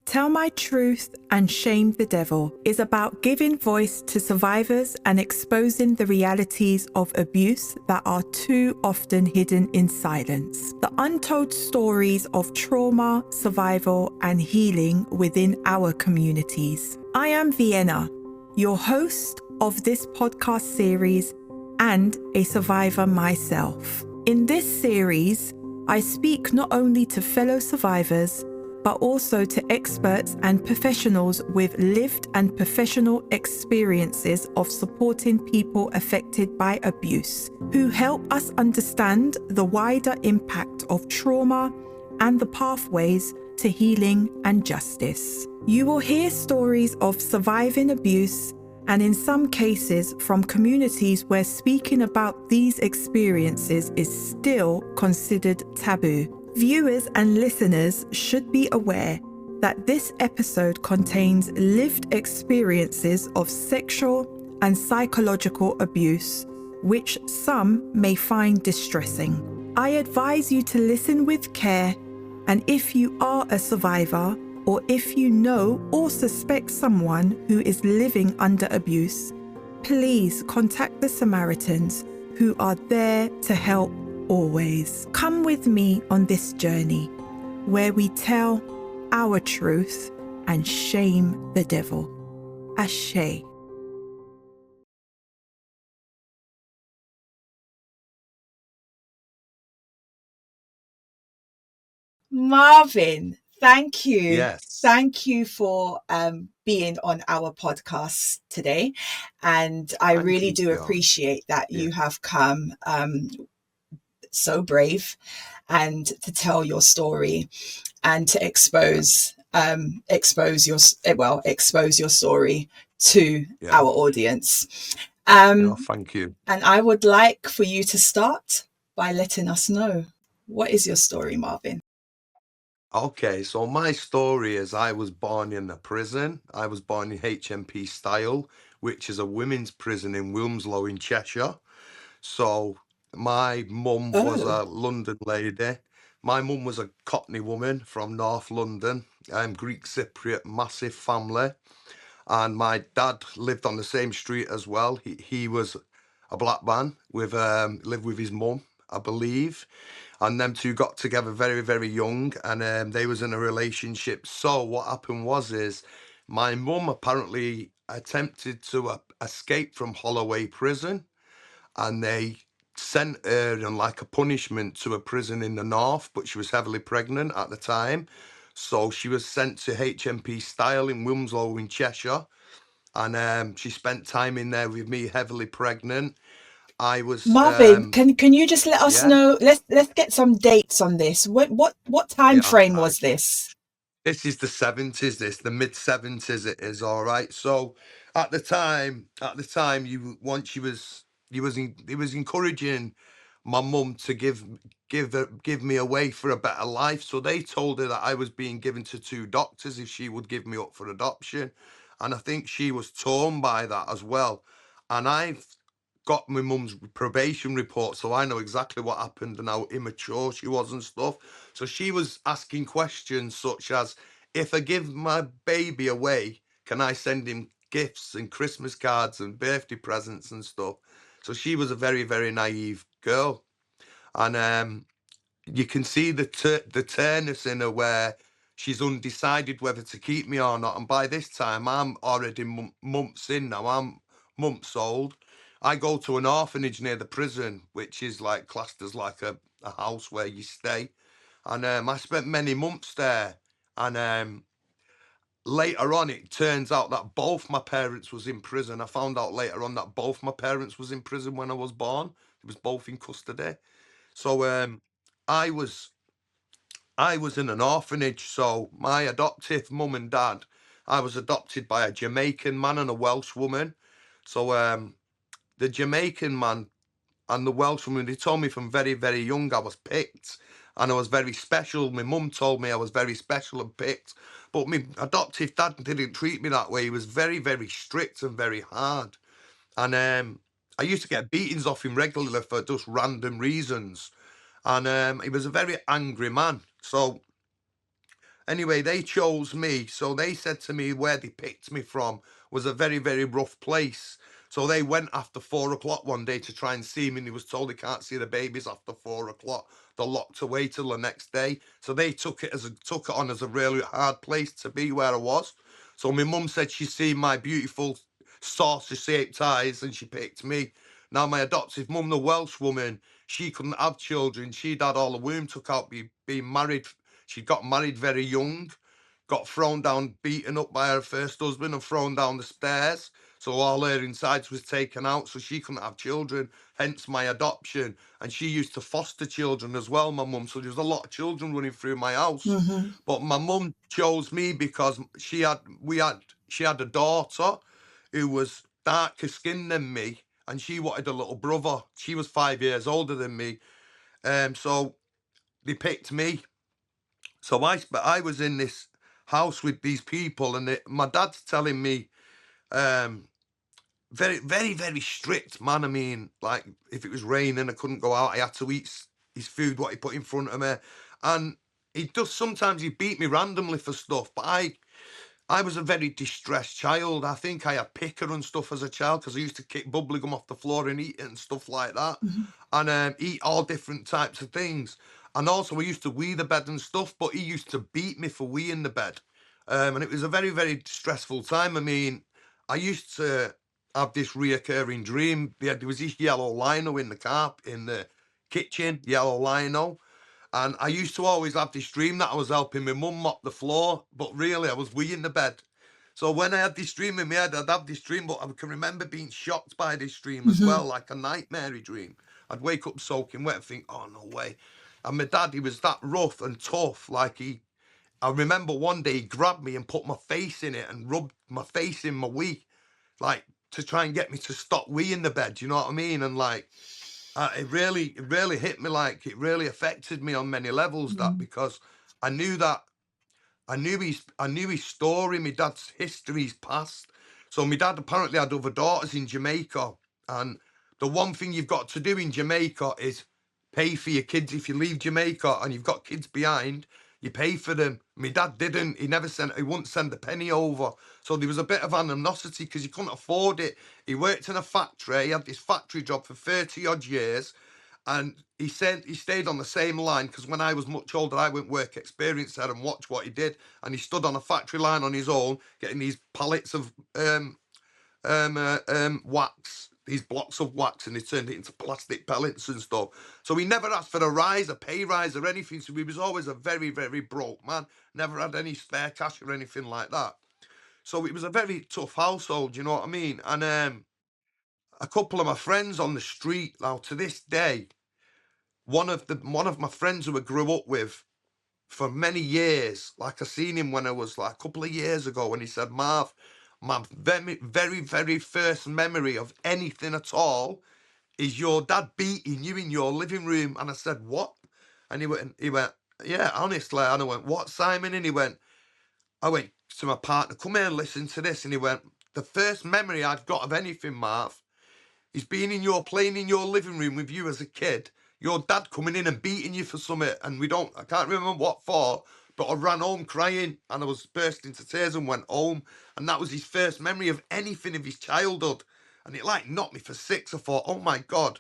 Tell My Truth and Shame the Devil is about giving voice to survivors and exposing the realities of abuse that are too often hidden in silence. The untold stories of trauma, survival, and healing within our communities. I am Vienna, your host of this podcast series and a survivor myself. In this series, I speak not only to fellow survivors, but also to experts and professionals with lived and professional experiences of supporting people affected by abuse, who help us understand the wider impact of trauma and the pathways to healing and justice. You will hear stories of surviving abuse, and in some cases from communities where speaking about these experiences is still considered taboo. Viewers and listeners should be aware that this episode contains lived experiences of sexual and psychological abuse, which some may find distressing. I advise you to listen with care, and if you are a survivor, or if you know or suspect someone who is living under abuse, please contact the Samaritans, who are there to help always. Come with me on this journey where we tell our truth and shame the devil. Ashe. Marvin, thank you. Yes. Thank you for being on our podcast today. And I Thank really you, do Fiona. appreciate that you Yeah. have come so brave and to tell your story and to expose your story to Yeah. our audience. No, thank you. And I would like for you to start by letting us know, what is your story, Marvin? Okay, so my story is I was born in a prison. I was born in HMP Style, which is a women's prison in Wilmslow in Cheshire. So my mum was Oh, a London lady. My mum was a Cockney woman from North London. Greek Cypriot, massive family. And my dad lived on the same street as well. He was a black man with lived with his mum, I believe. And them two got together very, very young, and they was in a relationship. So what happened is my mum apparently attempted to escape from Holloway prison, and they sent her on like a punishment to a prison in the north, but she was heavily pregnant at the time. So she was sent to HMP Style in Wilmslow in Cheshire, and she spent time in there with me, heavily pregnant. I was Marvin, can you just let us yeah, know? Let's get some dates on this. What time yeah. frame was this? This is the 70s, the mid 70s it is, all right. So at the time you once he was encouraging my mum to give me away for a better life. So they told her that I was being given to two doctors if she would give me up for adoption. And I think she was torn by that as well. And I've got my mum's probation report, so I know exactly what happened and how immature she was and stuff. So she was asking questions such as, if I give my baby away, can I send him gifts and Christmas cards and birthday presents and stuff? So she was a very, very naive girl. And you can see the turnus in her where she's undecided whether to keep me or not. And by this time, I'm already months in now. I'm months old. I go to an orphanage near the prison, which is like classed as like a house where you stay. And I spent many months there. And later on, it turns out that both my parents was in prison. I found out later on that both my parents was in prison when I was born. It was both in custody. So I was I was in an orphanage, so my adoptive mum and dad, I was adopted by a Jamaican man and a Welsh woman. So the Jamaican man and the Welsh woman, they told me from very, very young I was picked and I was very special. My mum told me I was very special and picked, but my adoptive dad didn't treat me that way. He was very, very strict and very hard. And I used to get beatings off him regularly for just random reasons. And he was a very angry man. So Anyway, they chose me. So they said to me where they picked me from was a very, very rough place. So they went after 4 o'clock one day to try and see me, and he was told they can't see the babies after 4 o'clock. They're locked away till the next day. So they took it on as a really hard place to be where I was. So my mum said she seen my beautiful saucer shaped eyes and she picked me. Now my adoptive mum, the Welsh woman, she couldn't have children. She'd had all the womb took out, being married. She got married very young, got thrown down, beaten up by her first husband and thrown down the stairs. So all her insides was taken out, so she couldn't have children, hence my adoption. And she used to foster children as well, my mum. So there was a lot of children running through my house. Mm-hmm. But my mum chose me because she had a daughter who was darker skinned than me, and she wanted a little brother. She was 5 years older than me. So they picked me. So I was in this house with these people, and my dad's telling me, um, very, very, very strict man. I mean, like if it was raining, I couldn't go out. I had to eat his food, what he put in front of me, and he does sometimes he beat me randomly for stuff. But I was a very distressed child. I think I had picker and stuff as a child because I used to kick bubbly gum off the floor and eat it and stuff like that, Mm-hmm. and eat all different types of things. And also, I used to wee the bed and stuff, but he used to beat me for weeing the bed, and it was a very, very stressful time. I mean, I used to have this reoccurring dream. There was this yellow lino in the in the kitchen, yellow lino, and I used to always have this dream that I was helping my mum mop the floor, but really I was weeing the bed. So when I had this dream in my head, I'd have this dream, but I can remember being shocked by this dream as Mm-hmm. well, like a nightmare dream. I'd wake up soaking wet and think, oh, no way. And my dad, he was that rough and tough. I remember one day he grabbed me and put my face in it and rubbed my face in my wee, like to try and get me to stop weeing the bed. You know what I mean? And like, it really hit me. Like it really affected me on many levels. That Mm-hmm. because I knew that I knew his story, my dad's history, his past. So my dad apparently had other daughters in Jamaica, and the one thing you've got to do in Jamaica is pay for your kids. If you leave Jamaica and you've got kids behind, you pay for them. My dad didn't. He wouldn't send a penny over. So there was a bit of animosity because he couldn't afford it. He worked in a factory. He had this factory job for 30 odd years. And he said he stayed on the same line because when I was much older, I went work experience there and watched what he did. And he stood on a factory line on his own, getting these pallets of wax, these blocks of wax, and he turned it into plastic pellets and stuff. So he never asked for a rise, a pay rise, or anything. So he was always a very, very broke man. Never had any spare cash or anything like that. So it was a very tough household, you know what I mean? And a couple of my friends on the street now to this day, one of my friends who I grew up with for many years, like I seen him when I was like a couple of years ago, and he said, Marv, my very, very, very first memory of anything at all is your dad beating you in your living room. And I said, what? And he went, yeah, honestly. And I went, what, Simon? And I went to my partner, come here and listen to this. And he went, the first memory I've got of anything, Marv, he's been playing in your living room with you as a kid. Your dad coming in and beating you for something, and I can't remember what for, but I ran home crying and I was burst into tears and went home. And that was his first memory of anything of his childhood. And it like knocked me for six. I thought, oh my God.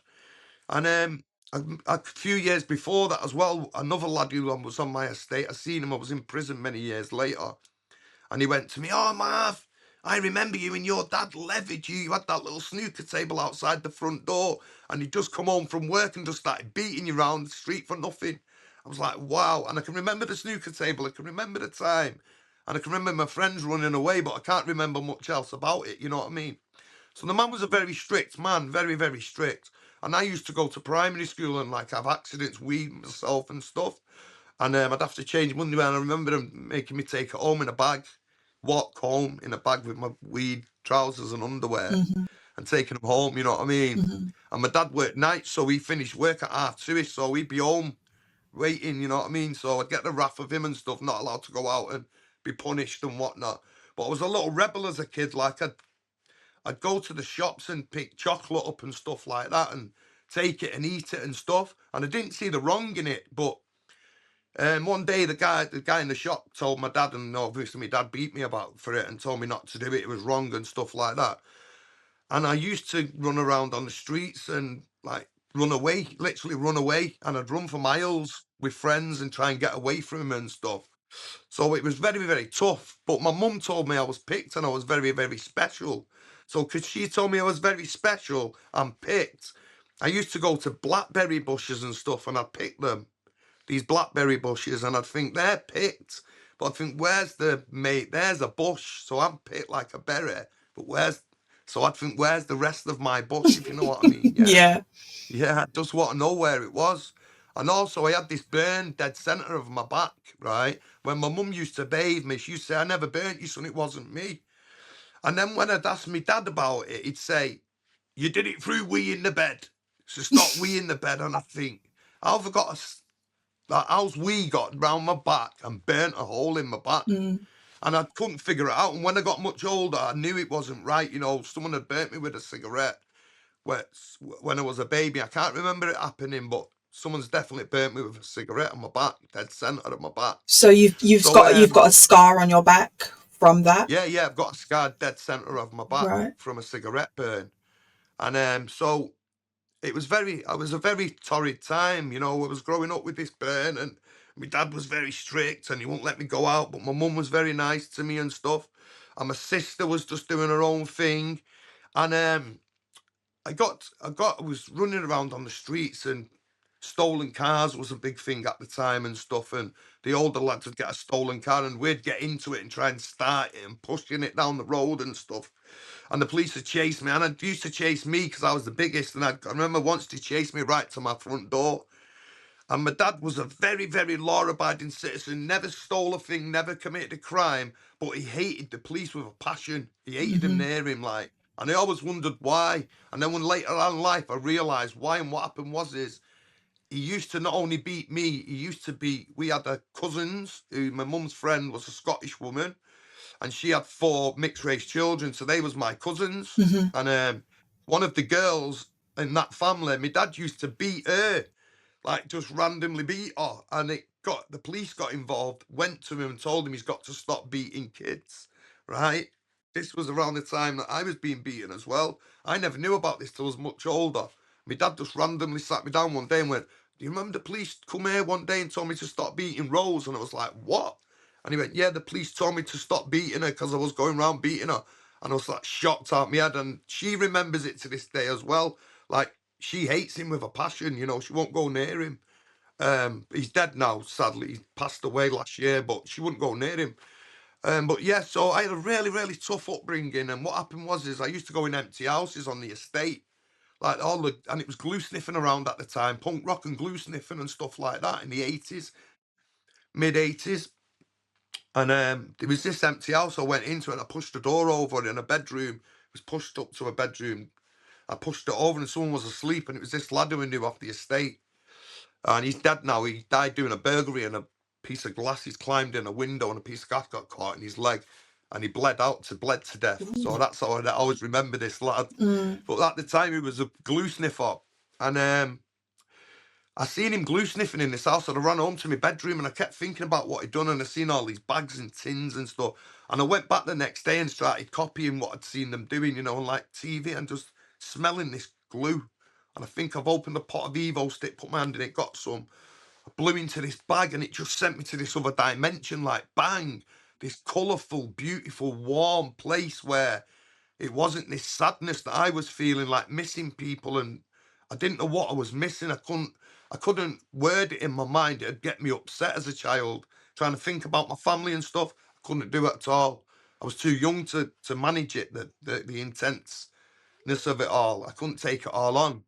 And a few years before that as well, another lad who was on my estate, I seen him, I was in prison many years later. And he went to me, oh, Marv, I remember you and your dad levered you. You had that little snooker table outside the front door. And he'd just come home from work and just started beating you around the street for nothing. I was like, wow. And I can remember the snooker table. I can remember the time. And I can remember my friends running away, but I can't remember much else about it. You know what I mean? So the man was a very strict man, very, very strict. And I used to go to primary school and like have accidents, weed myself and stuff. And I'd have to change my underwear. And I remember him making me take it home in a bag, walk home in a bag with my weed, trousers and underwear Mm-hmm. and taking them home, you know what I mean? Mm-hmm. And my dad worked nights, so he finished work at 2:30, so he'd be home waiting, you know what I mean? So I'd get the wrath of him and stuff, not allowed to go out and be punished and whatnot. But I was a little rebel as a kid, like I'd go to the shops and pick chocolate up and stuff like that and take it and eat it and stuff. And I didn't see the wrong in it, but One day the guy in the shop told my dad, and obviously my dad beat me for it and told me not to do it. It was wrong and stuff like that. And I used to run around on the streets and like run away, literally run away. And I'd run for miles with friends and try and get away from him and stuff. So it was very, very tough. But my mum told me I was picked and I was very, very special. So because she told me I was very special and picked, I used to go to blackberry bushes and stuff and I'd pick them, these blackberry bushes, and I'd think they're picked. But I'd think, where's the mate? There's a bush. So I'm picked like a berry. But so I'd think, where's the rest of my bush, if you know what I mean? Yeah. Yeah. Yeah, I just want to know where it was. And also, I had this burn dead centre of my back, right? When my mum used to bathe me, she used to say, I never burnt you, son, it wasn't me. And then when I'd ask my dad about it, he'd say, you did it through wee in the bed. So stop wee in the bed. And I think, how have I got how's wee got round my back and burnt a hole in my back? Mm. And I couldn't figure it out. And when I got much older, I knew it wasn't right. Someone had burnt me with a cigarette when I was a baby. I can't remember it happening, but someone's definitely burnt me with a cigarette on my back, dead centre of my back. So So you've got a scar on your back from that, yeah, I've got a scar dead centre of my back right? from a cigarette burn. And so it was a very torrid time. I was growing up with this burn, and my dad was very strict and he wouldn't let me go out, but my mum was very nice to me and stuff. And my sister was just doing her own thing. And I was running around on the streets, and stolen cars was a big thing at the time and stuff. And the older lads would get a stolen car and we'd get into it and try and start it and pushing it down the road and stuff. And the police would chase me, and they used to chase me because I was the biggest. And I remember once they chased me right to my front door. And my dad was a very, very law-abiding citizen, never stole a thing, never committed a crime, but he hated the police with a passion. He hated them near him, like, and I always wondered why. And then when later on in life I realised why, and what happened was he used to not only beat me, we had cousins, who my mum's friend was a Scottish woman, and she had 4 mixed-race children, so they was my cousins. And one of the girls in that family, my dad used to beat her, like just randomly beat her, and the police got involved, went to him and told him he's got to stop beating kids, right? This was around the time that I was being beaten as well. I never knew about this till I was much older. My dad just randomly sat me down one day and went, do you remember the police come here one day and told me to stop beating Rose? And I was like, what? And he went, yeah, the police told me to stop beating her because I was going around beating her. And I was like shocked out my head, and she remembers it to this day as well. Like, she hates him with a passion, she won't go near him. He's dead now, sadly. He passed away last year, but she wouldn't go near him. But yeah, so I had a really, really tough upbringing, and what happened was I used to go in empty houses on the estate, like and it was glue sniffing around at the time, punk rock and glue sniffing and stuff like that in the 80s, mid 80s. And there was this empty house. I went into it and I pushed the door over, and a bedroom was pushed up to a bedroom. I pushed it over and someone was asleep, and it was this lad who I knew off the estate. And he's dead now. He died doing a burglary, and a piece of glass, he's climbed in a window and a piece of glass got caught in his leg, and he bled to death. So that's how I always remember this lad. But at the time he was a glue sniffer. And I seen him glue sniffing in this house, and I ran home to my bedroom and I kept thinking about what he'd done, and I seen all these bags and tins and stuff. And I went back the next day and started copying what I'd seen them doing, on like TV, and just smelling this glue. And I think I've opened a pot of Evo stick, put my hand in it, got some. I blew into this bag and it just sent me to this other dimension, like bang, this colourful, beautiful, warm place where it wasn't this sadness that I was feeling, like missing people, and I didn't know what I was missing. I couldn't word it in my mind. It'd get me upset as a child, trying to think about my family and stuff. I couldn't do it at all. I was too young to manage it, the intenseness of it all. I couldn't take it all on.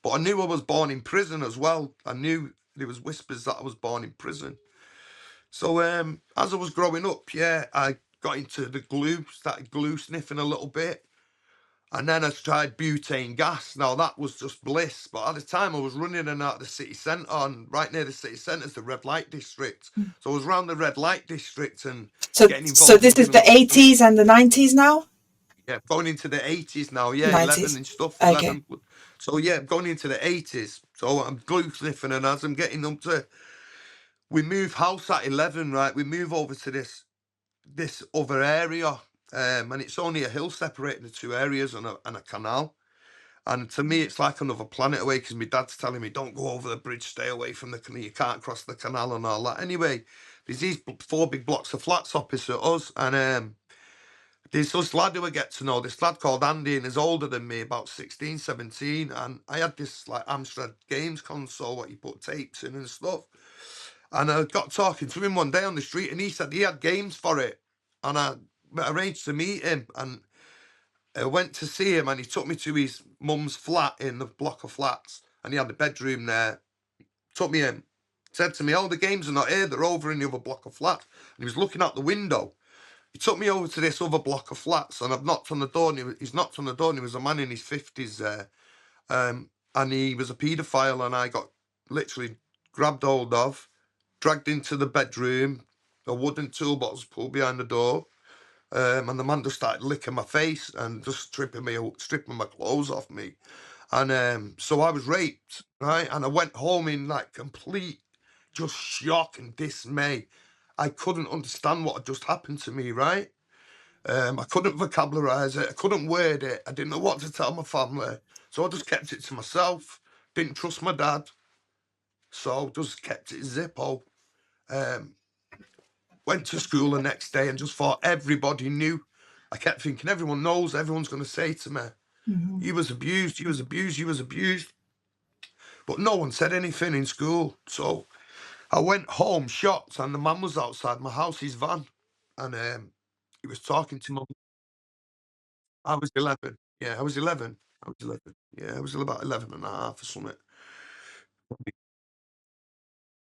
But I knew I was born in prison as well. I knew there was whispers that I was born in prison. So as I was growing up, yeah, I got into the glue, started glue sniffing a little bit. And then I tried butane gas. Now that was just bliss. But at the time I was running in and out of the city centre, and right near the city centre is the red light district. So I was around the red light district and getting So involved in this is doing a the lot of stuff. 80s and the 90s now? Yeah, going into the 80s now. Yeah, 11 90s. and stuff, Okay. 11. So yeah, going into the 80s. So I'm glue sniffing, and as I'm getting up to we move house at 11, right? We move over to this other area, and it's only a hill separating the two areas and a canal. And to me, it's like another planet away because my dad's telling me, don't go over the bridge, stay away from the canal, you can't cross the canal and all that. Anyway, there's these four big blocks of flats opposite us, and there's this lad who I get to know, this lad called Andy, and he's older than me, about 16, 17. And I had this like Amstrad games console what you put tapes in and stuff. And I got talking to him one day on the street, and he said he had games for it. And I arranged to meet him, and I went to see him, and he took me to his mum's flat in the block of flats, and he had a bedroom there. Took me in, said to me, "Oh, the games are not here; they're over in the other block of flats." And he was looking out the window. He took me over to this other block of flats, and I've knocked on the door. And he's knocked on the door, and he was a man in his 50s there, and he was a paedophile, and I got literally grabbed hold of, dragged into the bedroom. A wooden toolbox was pulled behind the door. And the man just started licking my face and just stripping my clothes off me. And so I was raped, right? And I went home in like complete just shock and dismay. I couldn't understand what had just happened to me, right? I couldn't vocabularize it. I couldn't word it. I didn't know what to tell my family. So I just kept it to myself. Didn't trust my dad. So just kept it Zippo. Um, Went to school the next day and just thought everybody knew. I kept thinking everyone knows, everyone's going to say to me, you was abused, you was abused, you was abused. But no one said anything in school. So I went home shocked, and the man was outside my house, his van. And he was talking to me. I was 11. Yeah, I was 11. I was 11. Yeah, I was about 11 and a half or something.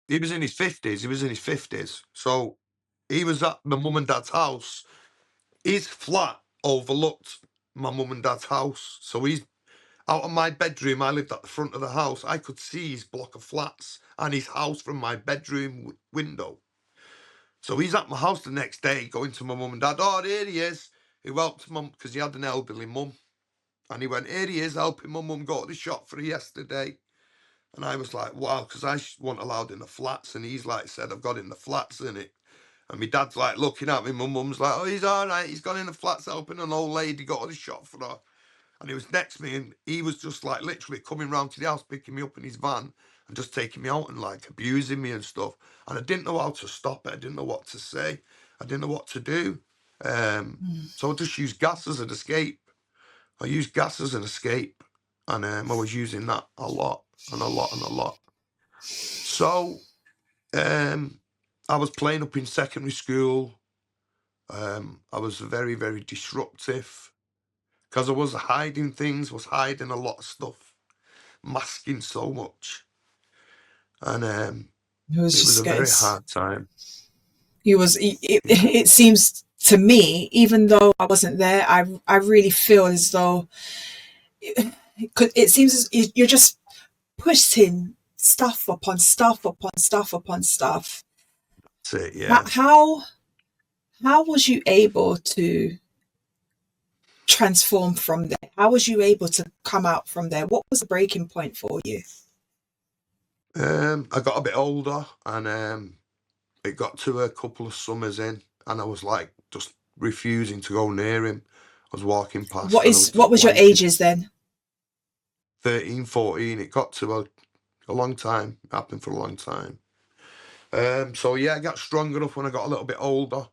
He was in his 50s. He was in his 50s. So he was at my mum and dad's house. His flat overlooked my mum and dad's house. So he's out of my bedroom. I lived at the front of the house. I could see his block of flats and his house from my bedroom window. So he's at my house the next day going to my mum and dad. Oh, there he is. He helped mum because he had an elderly mum. And he went, here he is helping my mum go to the shop for yesterday. And I was like, wow, because I wasn't allowed in the flats. And he's like said, I've got in the flats in it. And my dad's like looking at me. My mum's like, oh, he's all right. He's gone in the flats helping an old lady go to the shop for her. And he was next to me, and he was just like literally coming round to the house, picking me up in his van and just taking me out and like abusing me and stuff. And I didn't know how to stop it. I didn't know what to say. I didn't know what to do. So I just used gas as an escape. I used gas as an escape. And I was using that a lot and a lot and a lot. So I was playing up in secondary school. I was very, very disruptive because I was hiding things, was hiding a lot of stuff, masking so much. And It was it was just a very guys. hard time. It seems to me, even though I wasn't there, I really feel as though it seems as you're just pushing stuff upon stuff upon stuff upon stuff. That's it, yeah. How was you able to transform from there? How was you able to come out from there? What was the breaking point for you? I got a bit older, and it got to a couple of summers in, and I was like just refusing to go near him. I was walking past and I was What just was your blanking. ages then? 13, 14. It got to a long time. It happened for a long time. So yeah, I got strong enough when I got a little bit older.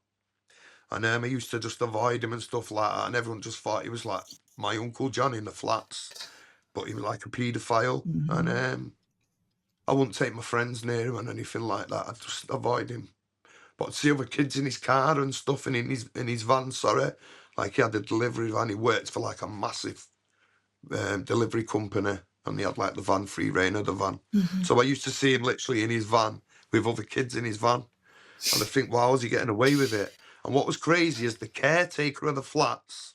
And I used to just avoid him and stuff like that. And everyone just thought he was like my Uncle John in the flats. But he was like a paedophile. And I wouldn't take my friends near him and anything like that. I'd just avoid him. But I'd see other kids in his car and stuff and in his van, sorry. Like he had a delivery van. He worked for like a massive delivery company. And they had like the van, free reign of the van. So I used to see him literally in his van with other kids in his van. And I think, wow, is he getting away with it? And what was crazy is the caretaker of the flats,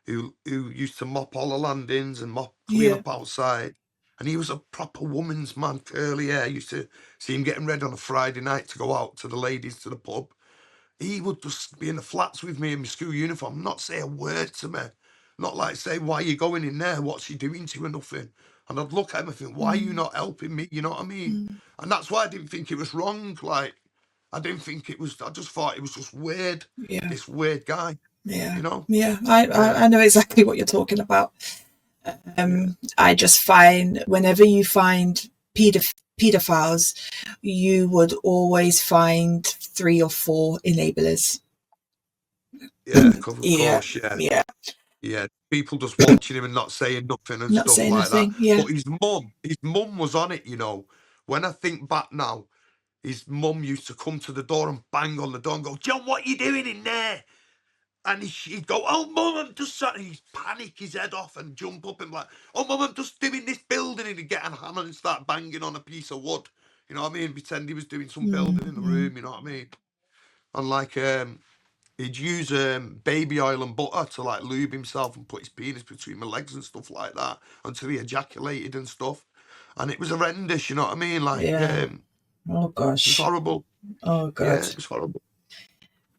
who used to mop all the landings and clean Yeah. up outside. And he was a proper woman's man, curly hair. Used to see him getting ready on a Friday night to go out to the ladies to the pub. He would just be in the flats with me in my school uniform, not say a word to me. Not like say, why are you going in there? What's he doing to you or nothing? And I'd look at him and think, why are you not helping me? You know what I mean? And that's why I didn't think it was wrong. Like, I didn't think it was, I just thought it was just weird. Yeah. This weird guy, Yeah. you know? Yeah. I know exactly what you're talking about. I just find whenever you find pedophiles, you would always find 3 or 4 enablers. Yeah, of Yeah. course, yeah. Yeah. Yeah, people just watching him and not saying nothing and Not stuff saying like that. nothing. Yeah. But his mum was on it, you know. When I think back now, his mum used to come to the door and bang on the door and go, John, what are you doing in there? And he'd go, oh, mum, I'm just sat. He'd panic his head off and jump up and like, oh, mum, I'm just doing this building. And he'd get a hammer and start banging on a piece of wood. You know what I mean? Pretend he was doing some building in the room, you know what I mean? And like, he'd use baby oil and butter to like lube himself and put his penis between my legs and stuff like that until he ejaculated and stuff. And it was horrendous, you know what I mean? Like, Yeah. Oh it was gosh. horrible. Oh Yeah, god. it was horrible.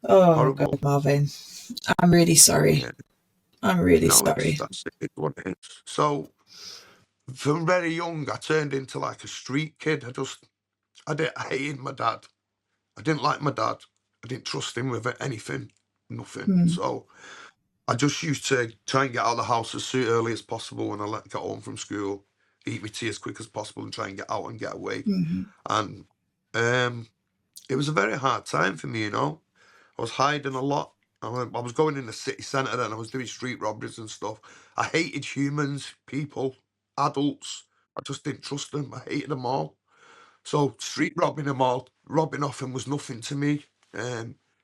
Oh Horrible. god, Marvin. I'm really sorry. Yeah. I'm really No, sorry. that's it, what it is. So, from very young, I turned into like a street kid. I hated my dad. I didn't like my dad. I didn't trust him with anything, nothing. So, I just used to try and get out of the house as early as possible when I got home from school, eat my tea as quick as possible and try and get out and get away. And it was a very hard time for me, you know. I was hiding a lot. I was going in the city centre and I was doing street robberies and stuff. I hated humans, people, adults. I just didn't trust them. I hated them all. So street robbing them all, robbing off them was nothing to me.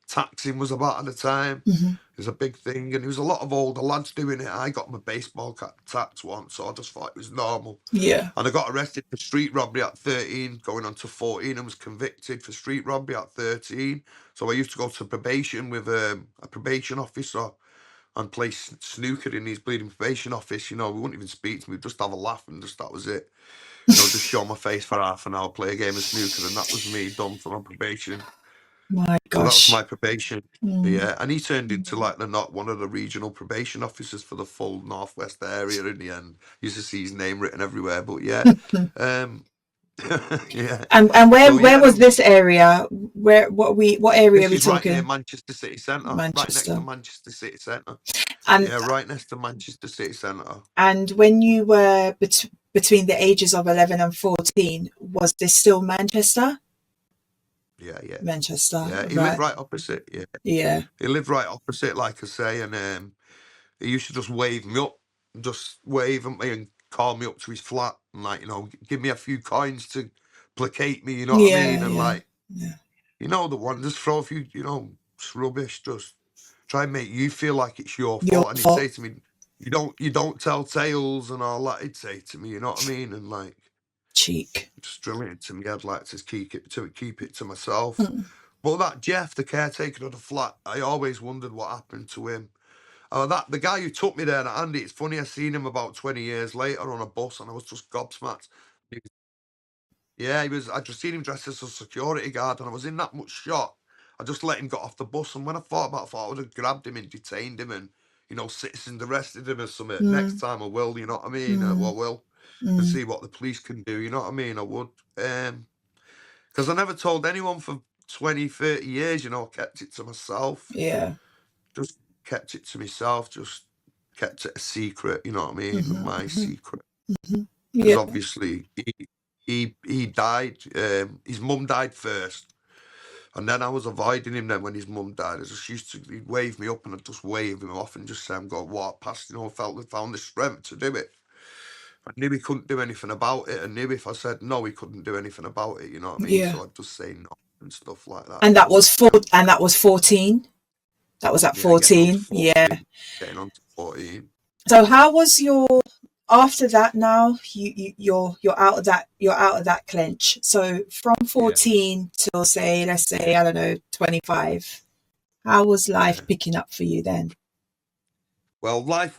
Taxing was about at the time. It was a big thing, and there was a lot of older lads doing it. I got my baseball cap taxed once, so I just thought it was normal. Yeah. And I got arrested for street robbery at 13, going on to 14, and was convicted for street robbery at 13. So I used to go to probation with a probation officer and play snooker in his bleeding probation office. You know, we wouldn't even speak to me, we'd just have a laugh, and just that was it. You know, just show my face for half an hour, play a game of snooker, and that was me done for my probation. My So that was gosh. my probation. Yeah, and he turned into like one of the regional probation officers for the full northwest area in the end. Used to see his name written everywhere, but yeah, yeah. And where So yeah, was this area? What area are this we is right near talking? Manchester City Centre, right next to Manchester. Manchester City Centre. And Yeah, right next to Manchester City Centre. and when you were between the ages of 11 and 14, was this still Manchester? Yeah, yeah. Manchester. Yeah, he Right. lived right opposite. Yeah, Yeah. he lived right opposite, like I say, and he used to just wave me up, just wave at me and call me up to his flat and like, you know, give me a few coins to placate me, you know what I mean? Yeah. And Yeah. like, Yeah. you know, the one just throw a few, you know, just rubbish, just try and make you feel like it's your Your fault. And he'd fault. say to me, you don't tell tales and all that. He'd say to me, you know what I mean? And like, Cheek. just drilling it to me. I'd like to keep it to myself. But that Jeff, the caretaker of the flat, I always wondered what happened to him. The guy who took me there, Andy, it's funny, I seen him about 20 years later on a bus and I was just gobsmacked. I just seen him dressed as a security guard and I was in that much shock. I just let him get off the bus, and when I thought about it, I thought I would have grabbed him and detained him and, you know, citizen arrested him or something. Next time I will, you know what I mean? I will. And see what the police can do, you know what I mean? I would. Because I never told anyone for 20, 30 years, you know, I kept it to myself. Yeah. Just kept it to myself, just kept it a secret, you know what I mean? My secret. Because Yeah. obviously he died, his mum died first. And then I was avoiding him then when his mum died. I just used to, he'd wave me up and I'd just wave him off and just say I'm going to walk past, you know, found the strength to do it. I knew he couldn't do anything about it. I knew if I said no, he couldn't do anything about it, you know what I mean? Yeah. So I'd just say no and stuff like that. And that was 14. That was at 14. Yeah. Getting on to 14. So how was your after that? Now you're out of that clench. So from 14 till let's say I don't know 25. How was life picking up for you then? Well, life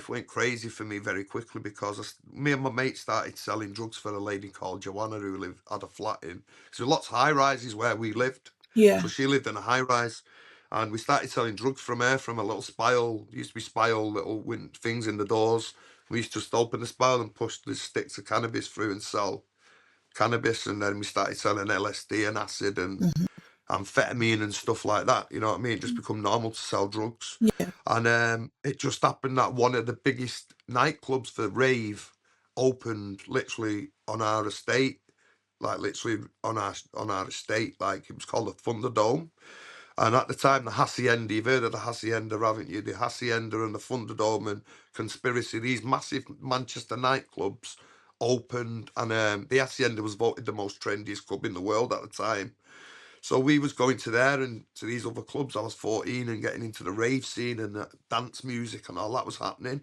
went crazy for me very quickly because me and my mate started selling drugs for a lady called Joanna who had a flat in. So lots of high rises where we lived. Yeah. So she lived in a high rise, and we started selling drugs from her from a little spiral. Used to be spiral little things in the doors, We used to just open the spiral and push the sticks of cannabis through and sell cannabis, and then we started selling LSD and acid and amphetamine and stuff like that. You know what I mean? It just become normal to sell drugs. Yeah. And it just happened that one of the biggest nightclubs for rave opened literally on our estate, like literally on our estate. Like it was called the Thunderdome. And at the time, the Hacienda, you've heard of the Hacienda, haven't you? The Hacienda and the Thunderdome and Conspiracy, these massive Manchester nightclubs opened, and the Hacienda was voted the most trendiest club in the world at the time. So we was going to there and to these other clubs. I was 14 and getting into the rave scene and dance music and all that was happening.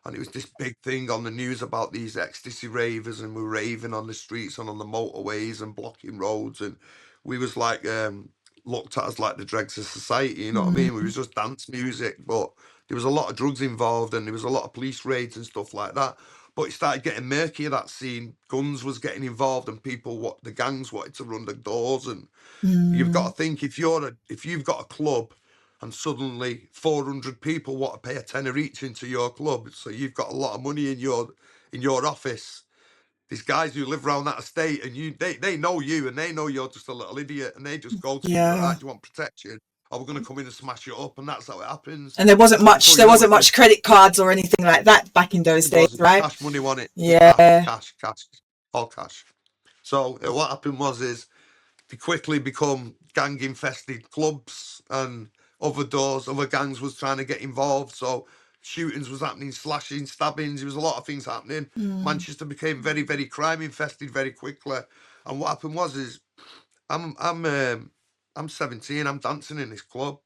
And it was this big thing on the news about these ecstasy ravers, and we were raving on the streets and on the motorways and blocking roads. And we was like looked at as like the dregs of society, you know what I mean? We was just dance music, but there was a lot of drugs involved and there was a lot of police raids and stuff like that. But it started getting murky, that scene. Guns was getting involved and the gangs wanted to run the doors. And you've got to think, if you've got a club and suddenly 400 people want to pay a tenner each into your club, so you've got a lot of money in your office. These guys who live around that estate, and they know you, and they know you're just a little idiot, and they just go to you, right, do you want protection? Or we're going to come in and smash it up, and that's how it happens. And there wasn't So much. before There you know wasn't it, much credit cards or anything like that back in those there days, was right? cash money on it. Yeah. Cash, all cash. So what happened is they quickly become gang infested clubs, and other gangs was trying to get involved. So shootings was happening, slashing, stabbings. There was a lot of things happening. Manchester became very, very crime infested very quickly. And what happened is I'm 17. I'm dancing in this club,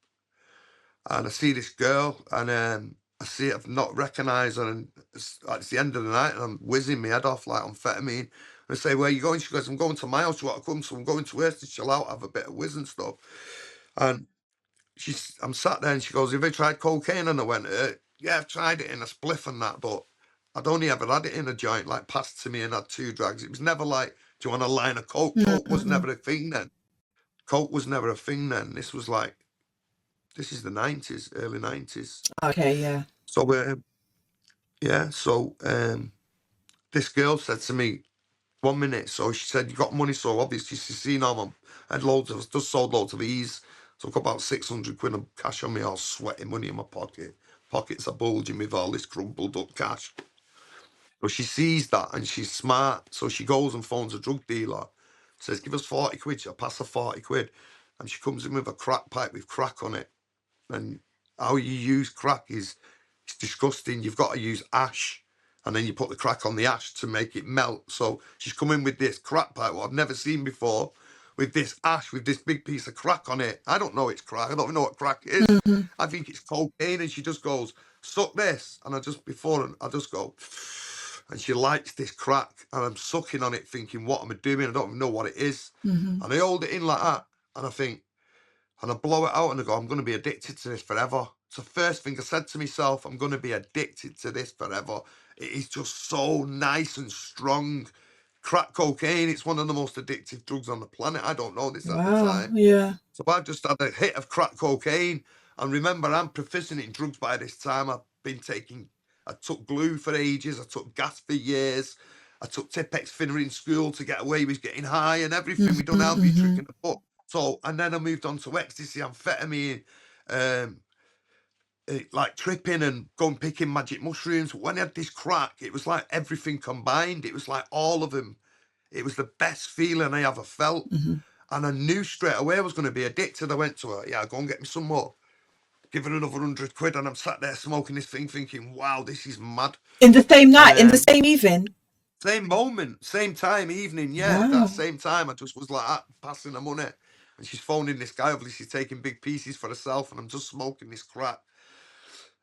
and I see this girl, and I see it. I've not recognised her, and it's the end of the night, and I'm whizzing my head off like amphetamine. And I say, "Where are you going?" She goes, "I'm going to my house. You want to come?" So I'm going to hers to chill out, have a bit of whiz and stuff. And I'm sat there, and she goes, "Have you tried cocaine?" And I went, "Yeah, I've tried it in a spliff and that, but I'd only ever had it in a joint, like passed to me and had 2 drags. It was never like, do you want a line of coke?" Coke was never a thing then. Coke was never a thing then. This is the 90s, early 90s. Okay, yeah. So this girl said to me 1 minute. So she said, "You got money?" So obviously she's seen I had just sold loads of ease. So I've got about 600 quid of cash on me, all sweaty money in my pocket. Pockets are bulging with all this crumpled up cash. But she sees that and she's smart. So she goes and phones a drug dealer, says, "Give us 40 quid. She'll pass her 40 quid. And she comes in with a crack pipe with crack on it. And how you use crack it's disgusting. You've got to use ash, and then you put the crack on the ash to make it melt. So she's come in with this crack pipe, what I've never seen before, with this ash, with this big piece of crack on it. I don't know it's crack. I don't know what crack is. I think it's cocaine. And she just goes, "Suck this." And I just go, and she lights this crack, and I'm sucking on it thinking, what am I doing? I don't even know what it is. And I hold it in like that, and I think, and I blow it out and I go, "I'm going to be addicted to this forever." It's the first thing I said to myself, I'm going to be addicted to this forever. It is just so nice and strong. Crack cocaine, it's one of the most addictive drugs on the planet. I don't know this at the Wow. time. Yeah. So I've just had a hit of crack cocaine. And remember, I'm proficient in drugs by this time. I took glue for ages. I took gas for years. I took Tipex thinner in school to get away with getting high and everything. We done every trick in the book. So, and then I moved on to ecstasy, amphetamine, like tripping and going picking magic mushrooms. But when I had this crack, it was like everything combined. It was like all of them. It was the best feeling I ever felt. And I knew straight away I was going to be addicted. I went to her, "Yeah, go and get me some more." Give her another 100 quid, and I'm sat there smoking this thing thinking, wow, this is mad. In the same night, in the same evening. Same moment, same time, evening, yeah. Wow. That same time, I just was like that, passing her money. And she's phoning this guy, obviously she's taking big pieces for herself, and I'm just smoking this crack.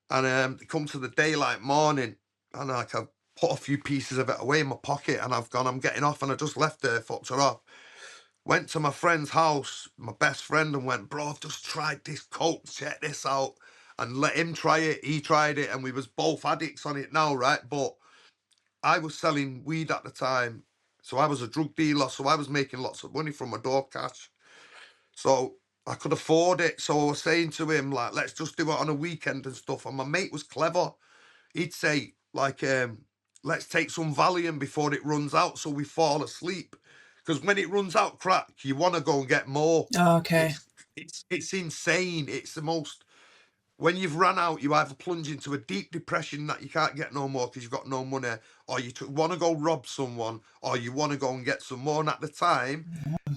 And it comes to the daylight morning, and like I've put a few pieces of it away in my pocket, and I'm getting off, and I just left her, fucked her off. Went to my friend's house, my best friend, and went, "Bro, I've just tried this coke, check this out." And let him try it. He tried it, and we was both addicts on it now, right? But I was selling weed at the time. So I was a drug dealer, so I was making lots of money from my door cash. So I could afford it. So I was saying to him, like, let's just do it on a weekend and stuff. And my mate was clever. He'd say, like, let's take some Valium before it runs out, so we fall asleep. Because when it runs out crack, you want to go and get more. Oh, okay. It's insane. It's the most. When you've run out, you either plunge into a deep depression that you can't get no more because you've got no money, or you want to go rob someone, or you want to go and get some more. And at the time,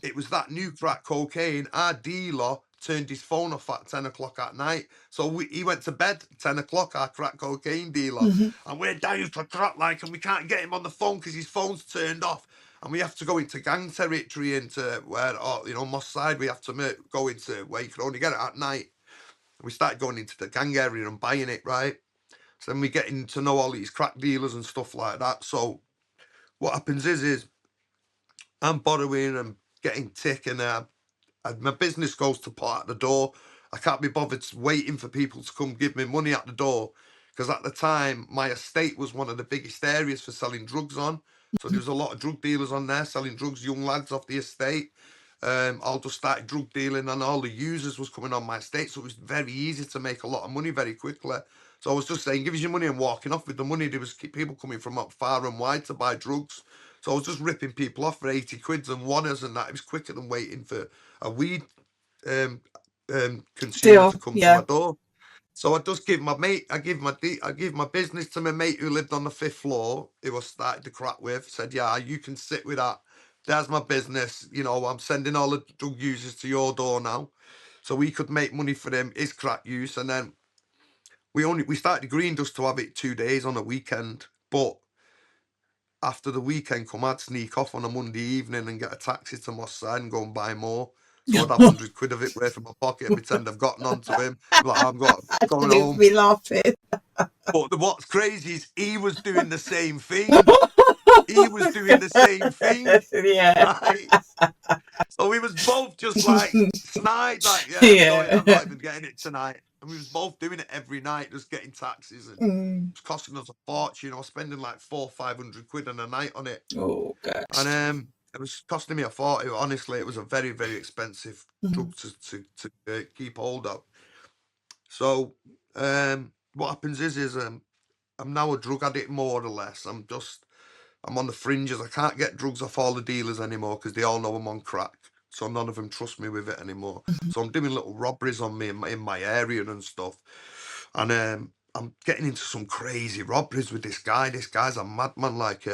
it was that new crack cocaine. Our dealer turned his phone off at 10 o'clock at night. So he went to bed at 10 o'clock, our crack cocaine dealer. Mhm. And we're dying for crack, like, and we can't get him on the phone because his phone's turned off. And we have to go into gang territory, into where, or, Moss Side, we have to go into where you can only get it at night. We started going into the gang area and buying it, right? So then we getting to know all these crack dealers and stuff like that. So what happens is I'm borrowing and getting tick, and my business goes to pot at the door. I can't be bothered waiting for people to come give me money at the door, because at the time my estate was one of the biggest areas for selling drugs on. So there was a lot of drug dealers on there selling drugs, young lads off the estate. I'll just started drug dealing, and all the users was coming on my estate, so it was very easy to make a lot of money very quickly. So I was just saying, give us your money, and walking off with the money. There was people coming from up far and wide to buy drugs. So I was just ripping people off for 80 quids and oneers and that. It was quicker than waiting for a weed consumer Deal. to come to my Yeah. door. So I just give my mate, I give my business to my mate who lived on the 5th floor, who I started to crack with. Said, yeah, you can sit with that. There's my business. I'm sending all the drug users to your door now. So we could make money for them, his crack use. And then we started agreeing just to have it 2 days on a weekend. But after the weekend come, I'd sneak off on a Monday evening and get a taxi to Moss Side and go and buy more. So I'd have 100 quid of it away from my pocket and pretend I've gotten onto him. Like, I'm going home. Me laughing. But what's crazy is he was doing the same thing. He was doing the same thing. Yeah. Right? So we was both just like snide, like, yeah, I'm not even getting it tonight. And we was both doing it every night, just getting taxis, and it was costing us a fortune. I was spending like 400-500 quid on a night on it. Oh gosh. And it was costing me a fortune. Honestly, it was a very, very expensive drug to keep hold of. So what happens is I'm now a drug addict, more or less. I'm on the fringes. I can't get drugs off all the dealers anymore because they all know I'm on crack. So none of them trust me with it anymore. So I'm doing little robberies on me in my area and stuff. And I'm getting into some crazy robberies with this guy. This guy's a madman. Like,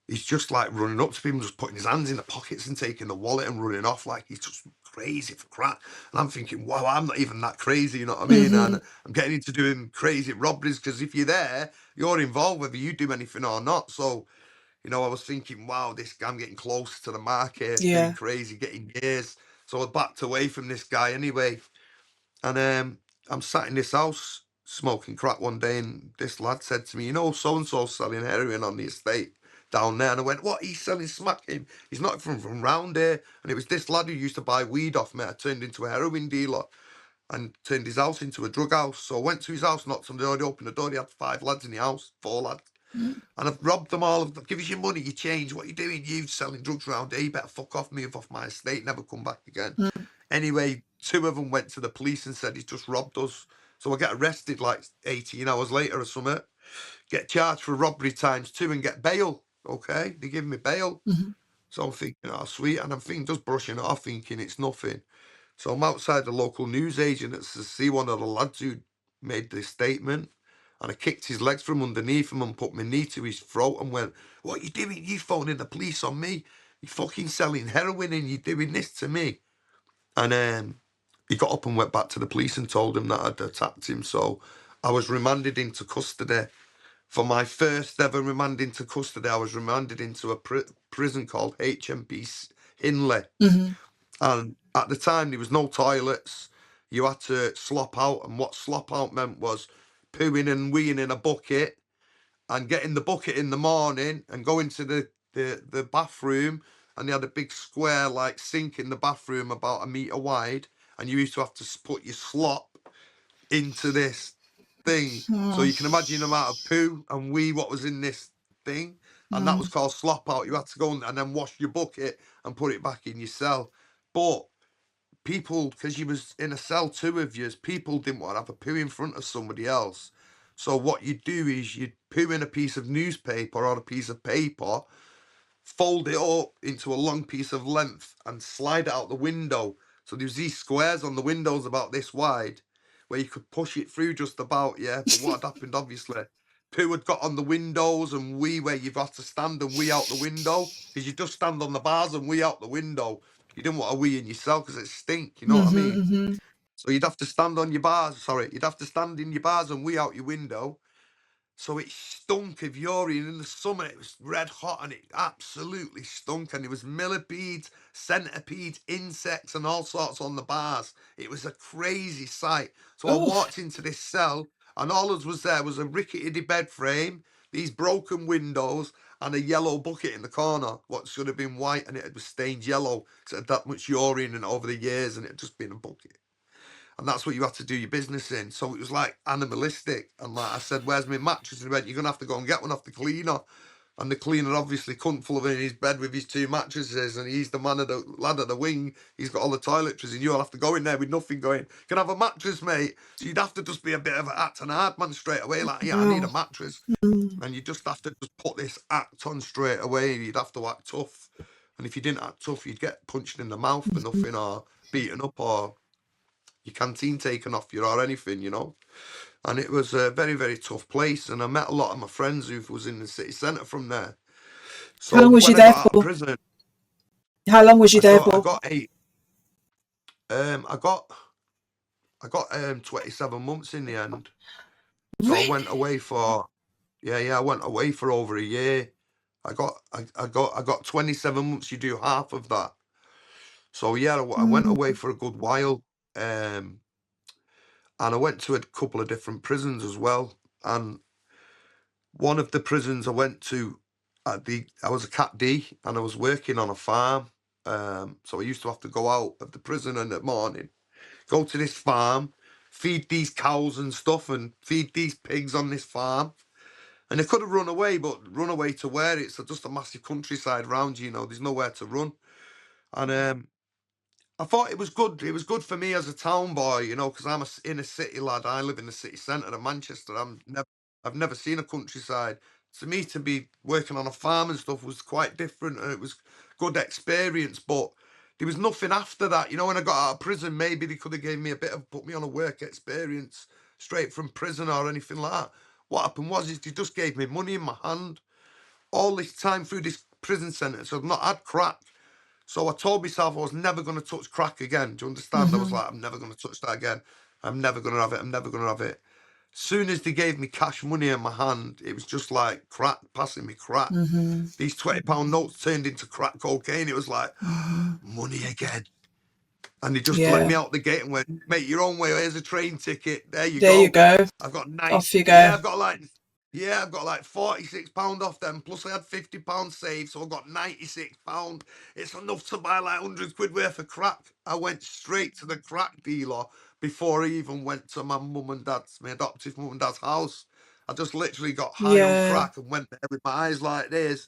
he's just like running up to people, just putting his hands in the pockets and taking the wallet and running off like he's just crazy for crack. And I'm thinking, wow, I'm not even that crazy, you know what I mean? And I'm getting into doing crazy robberies because if you're there, you're involved whether you do anything or not. So, I was thinking, wow, this guy, I'm getting close to the market, doing crazy, getting years. So I backed away from this guy anyway. And I'm sat in this house smoking crack one day, and this lad said to me, so-and-so's selling heroin on the estate down there. And I went, what? He's selling smack him? He's not from round here. And it was this lad who used to buy weed off me. I turned into a heroin dealer and turned his house into a drug house. So I went to his house, knocked on the door, he opened the door, he had 5 lads in the house, 4 lads. And I've robbed them all. Give us your money, your change. What are you doing? You selling drugs around here. You better fuck off, move off my estate, never come back again. Anyway, 2 of them went to the police and said he's just robbed us. So I get arrested like 18 hours later or something. Get charged for robbery ×2 and get bail. Okay, they give me bail. So I'm thinking, oh, sweet. And I'm thinking, just brushing it off, thinking it's nothing. So I'm outside the local newsagent to see one of the lads who made this statement. And I kicked his legs from underneath him and put my knee to his throat and went, what are you doing? You phoning the police on me? You fucking selling heroin and you doing this to me? And he got up and went back to the police and told them that I'd attacked him. So I was remanded into custody. For my first ever remand into custody, I was remanded into a prison called HMP Hinley. And at the time, there was no toilets. You had to slop out. And what slop out meant was pooing and weeing in a bucket and getting the bucket in the morning and going to the bathroom. And they had a big square like sink in the bathroom about 1 metre wide. And you used to have to put your slop into this thing. So you can imagine the amount of poo and wee what was in this thing. And that was called slop out. You had to go and then wash your bucket and put it back in your cell. But people, because you was in a cell 2 of yours, people didn't want to have a poo in front of somebody else. So what you'd do is you'd poo in a piece of newspaper or a piece of paper, fold it up into a long piece of length and slide it out the window. So there's these squares on the windows about this wide where you could push it through just about, yeah. But what had happened, obviously, poo had got on the windows and wee where you've had to stand and wee out the window. Because you just stand on the bars and wee out the window. You didn't want to wee in yourself because it stink, you know what I mean? So you'd have to stand on your bars, you'd have to stand in your bars and wee out your window. So it stunk of urine in the summer. It was red hot and it absolutely stunk. And there was millipedes, centipedes, insects and all sorts on the bars. It was a crazy sight. So I Oh, walked into this cell and all that was there was a rickety bed frame, these broken windows and a yellow bucket in the corner. What should have been white and it was stained yellow because it had that much urine in it over the years and it had just been a bucket. And that's what you had to do your business in. So it was like animalistic. And like I said, where's my mattress? And he went, you're going to have to go and get one off the cleaner. And the cleaner obviously couldn't full of it in his bed with his 2 mattresses. And he's the man of the lad of the wing. He's got all the toiletries. And you'll have to go in there with nothing going, can I have a mattress, mate? So you'd have to just be a bit of an act and hard man straight away. Like, yeah, I need a wow. mattress. And you just have to just put this act on straight away. You'd have to act tough. And if you didn't act tough, you'd get punched in the mouth for nothing or beaten up or your canteen taken off you or anything, you know. And it was a very, very tough place. And I met a lot of my friends who was in the city centre from there. How So long was you when I there got out of for? prison, How long was you there I for? got 8. I got 27 months in the end. So I went Really? away for I went away for over a year. I got 27 months. You do half of that. So yeah, I went away for a good while. And I went to a couple of different prisons as well. And one of the prisons I went to, I was a Cat D and I was working on a farm. So I used to have to go out of the prison in the morning, go to this farm, feed these cows and stuff and feed these pigs on this farm. And they could have run away, but run away to where? It's just a massive countryside around you, you know, there's nowhere to run. And I thought it was good. It was good for me as a town boy, you know, because I'm a inner city lad. I live in the city centre of Manchester. I've never seen a countryside. To me, to be working on a farm and stuff was quite different, and it was good experience. But there was nothing after that, you know. When I got out of prison, maybe they could have gave me a bit of put me on a work experience straight from prison or anything like that. What happened was is they just gave me money in my hand all this time through this prison sentence. I've not had crack. So I told myself I was never going to touch crack again. Do you understand? I was like, I'm never going to touch that again. I'm never going to have it. I'm never going to have it. Soon as they gave me cash money in my hand, it was just like crack, passing me crack. These £20 notes turned into crack cocaine. It was like, money again. And they just let Yeah. me out the gate and went, mate, your own way. Here's a train ticket. There you There you go. go. I've got Off you go. I've got like £46 off them. Plus I had £50 saved, so I got £96. It's enough to buy like 100 quid worth of crack. I went straight to the crack dealer before I even went to my adoptive mum and dad's house. I just literally got high on Yeah. crack and went there with my eyes like this.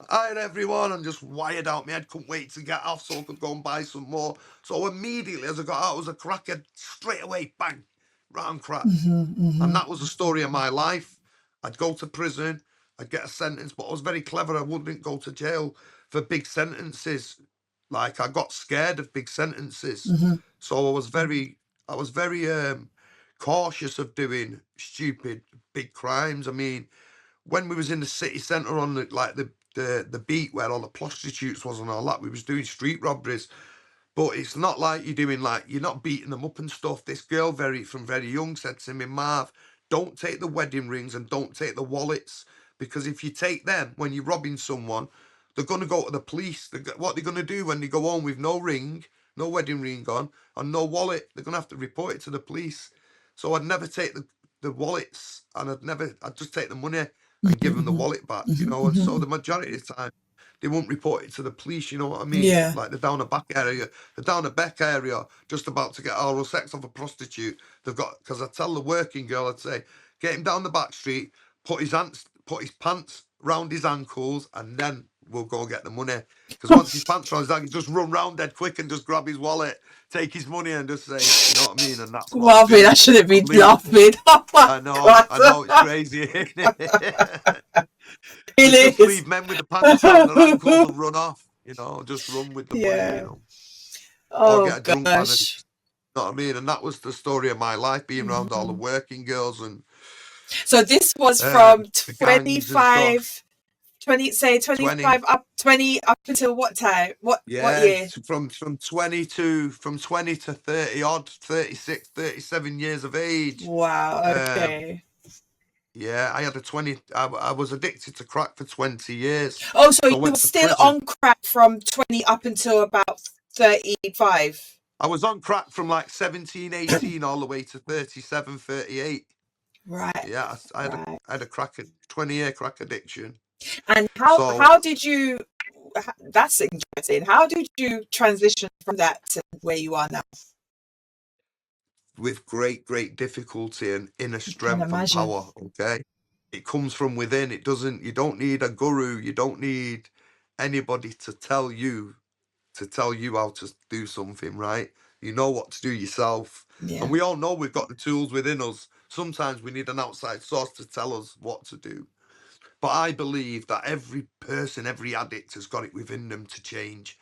Hi everyone, and just wired out my head, couldn't wait to get off so I could go and buy some more. So immediately as I got out, I was a crackhead straight away, bang, round crack. And that was the story of my life. I'd go to prison, I'd get a sentence, but I was very clever. I wouldn't go to jail for big sentences. Like I got scared of big sentences. So I was very cautious of doing stupid big crimes. I mean, when we was in the city centre on the beat where all the prostitutes was and all that, we was doing street robberies. But it's not like you're doing you're not beating them up and stuff. This girl from very young said to me, Marv, don't take the wedding rings and don't take the wallets, because if you take them when you're robbing someone, they're going to go to the police. What they're going to do when they go home with no ring, no wedding ring on, and no wallet, they're going to have to report it to the police. So I'd never take the wallets, and I'd just take the money and give them the wallet back, you know. And so the majority of the time, they won't report it to the police, you know what I mean? Yeah. Like the down the back area, just about to get oral sex off a prostitute. Because I tell the working girl, I'd say, get him down the back street, put his pants round his ankles, and then we'll go and get the money. Because once his pants on his back, he'd just run round dead quick and just grab his wallet, take his money, and just say, you know what I mean? And that's what I'd Marvin, do. I shouldn't be I'd leave. laughing. Oh my God. I know, it's crazy, isn't it? We It just is. leave men with the pants around their ankles and run off, you know, just run with the money, you Yeah. know, or Oh get a drunk man and, gosh. you know what I mean? And that was the story of my life, being around all the Mhm. working girls and So this was from the gangs and stuff. 20, 25 up 20 up until what time? What yeah, year? from 20 to 30 odd, 36, 37 years of age. Wow, Um, okay. yeah, I was addicted to crack for 20 years. Oh, so So I you were went to still prison. on crack from 20 up until about 35. I was on crack from like 17, 18 all the way to 37, 38. Right, Yeah, right. I had a 20-year crack addiction. And So how did you that's interesting. How did you transition from that to where you are now? with great difficulty and inner I can strength and imagine. power, okay? It comes from within. You don't need a guru. You don't need anybody to tell you how to do something, right? You know what to do yourself. And Yeah. we all know we've got the tools within us. Sometimes we need an outside source to tell us what to do. But I believe that every person, every addict has got it within them to change.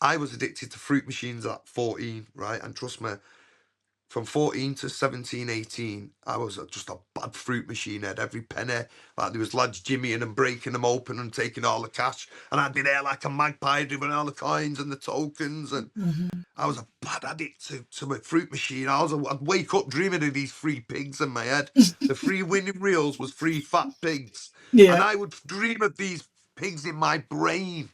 I was addicted to fruit machines at 14, right? And trust me, from 14 to 17, 18, I was just a bad fruit machine head. Every penny, like there was lads jimmying and breaking them open and taking all the cash. And I'd be there like a magpie, doing all the coins and the tokens. And Hmm. I was a bad addict to my fruit machine. I'd wake up dreaming of these free pigs in my head. The free winning reels was free fat pigs. And Yeah. I would dream of these pigs in my brain.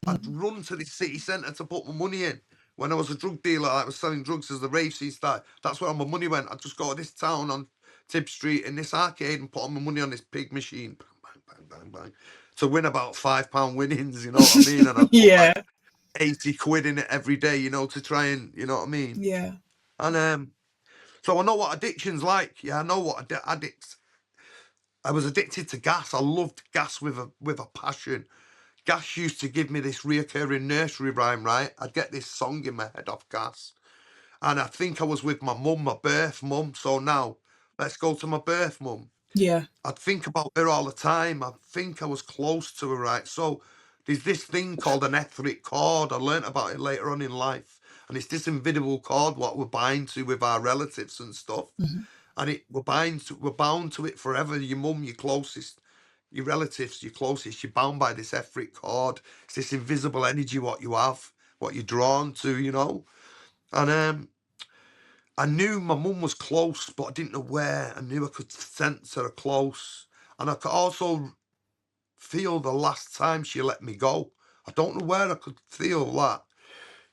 I'd Hmm. run to the city centre to put my money in. When I was a drug dealer, I was selling drugs as the rave scene started. That's where all my money went. I'd just go to this town on Tib Street in this arcade and put all my money on this pig machine. Bang, bang, bang, bang, bang. To win about £5 winnings, you know what I mean? And I'd put Yeah. like 80 quid in it every day, you know, to try and, you know what I mean? Yeah. And so I know what addiction's like. Yeah, I know what addicts. I was addicted to gas. I loved gas with a passion. Gas used to give me this reoccurring nursery rhyme, right? I'd get this song in my head off Gas. And I think I was with my mum, my birth mum. So now, let's go to my birth mum. Yeah. I'd think about her all the time. I think I was close to her, right? So there's this thing called an etheric cord. I learnt about it later on in life. And it's this invisible cord what we're bound to with our relatives and stuff. Hmm. And we're bound to it forever. Your mum, your closest, your relatives, your closest, you're bound by this etheric cord. It's this invisible energy what you have, what you're drawn to, you know. And I knew my mum was close, but I didn't know where. I knew I could sense her close. And I could also feel the last time she let me go. I don't know where I could feel that.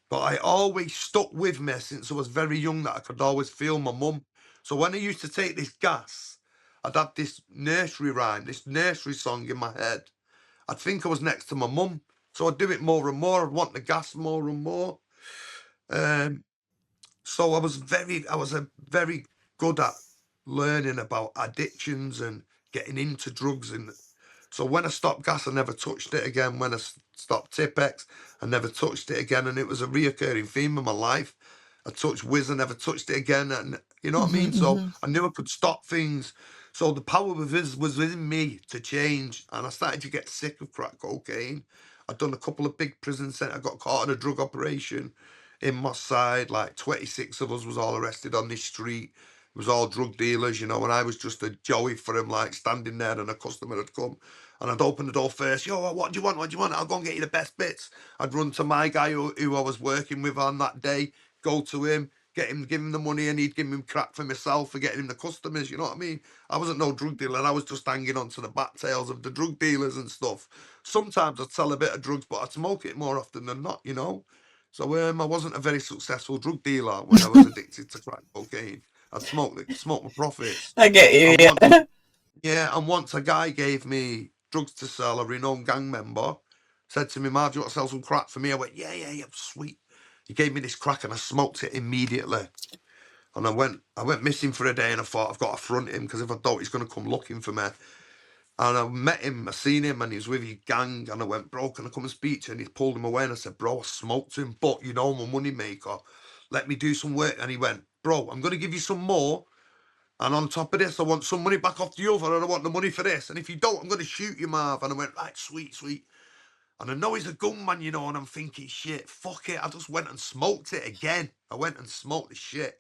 But I always stuck with me since I was very young that I could always feel my mum. So when I used to take this gas, I'd have this nursery rhyme, this nursery song in my head. I'd think I was next to my mum. So I'd do it more and more. I'd want the gas more and more. Um, so I was a very good at learning about addictions and getting into drugs. And so when I stopped gas, I never touched it again. When I stopped Tipex, I never touched it again. And it was a reoccurring theme of my life. I touched Whiz, I never touched it again. And you know what I Hmm. mean? So Hmm. I knew I could stop things. So the power of Whiz was within me to change. And I started to get sick of crack cocaine. I'd done a couple of big prison sentences. I got caught in a drug operation in Moss Side. Like 26 of us was all arrested on this street. It was all drug dealers, you know, and I was just a joey for him, like standing there and a customer had come. And I'd open the door first. Yo, what do you want? What do you want? I'll go and get you the best bits. I'd run to my guy who I was working with on that day, go to him, give him the money, and he'd give him crap for myself for getting him the customers. You know what I mean? I wasn't no drug dealer. I was just hanging on to the back tails of the drug dealers and stuff. Sometimes I'd sell a bit of drugs, but I'd smoke it more often than not, you know? So I wasn't a very successful drug dealer when I was addicted to crack cocaine. I'd smoke my profits. I get you. And once Yeah. yeah, and once a guy gave me drugs to sell, a renowned gang member, said to me, Marv, do you want to sell some crack for me? I went, yeah, sweet. He gave me this crack and I smoked it immediately. And I went missing for a day and I thought, I've got to front him because if I don't, he's going to come looking for me. And I met him, I seen him, and he was with his gang, and I went, bro, can I come and speak to him? And he pulled him away, and I said, bro, I smoked him, but you know, I'm a money maker. Let me do some work. And he went, bro, I'm going to give you some more. And on top of this, I want some money back off the other, and I want the money for this. And if you don't, I'm going to shoot you, Marv. And I went, right, sweet, sweet. And I know he's a gunman, you know, and I'm thinking, shit, fuck it. I just went and smoked it again. I went and smoked the shit.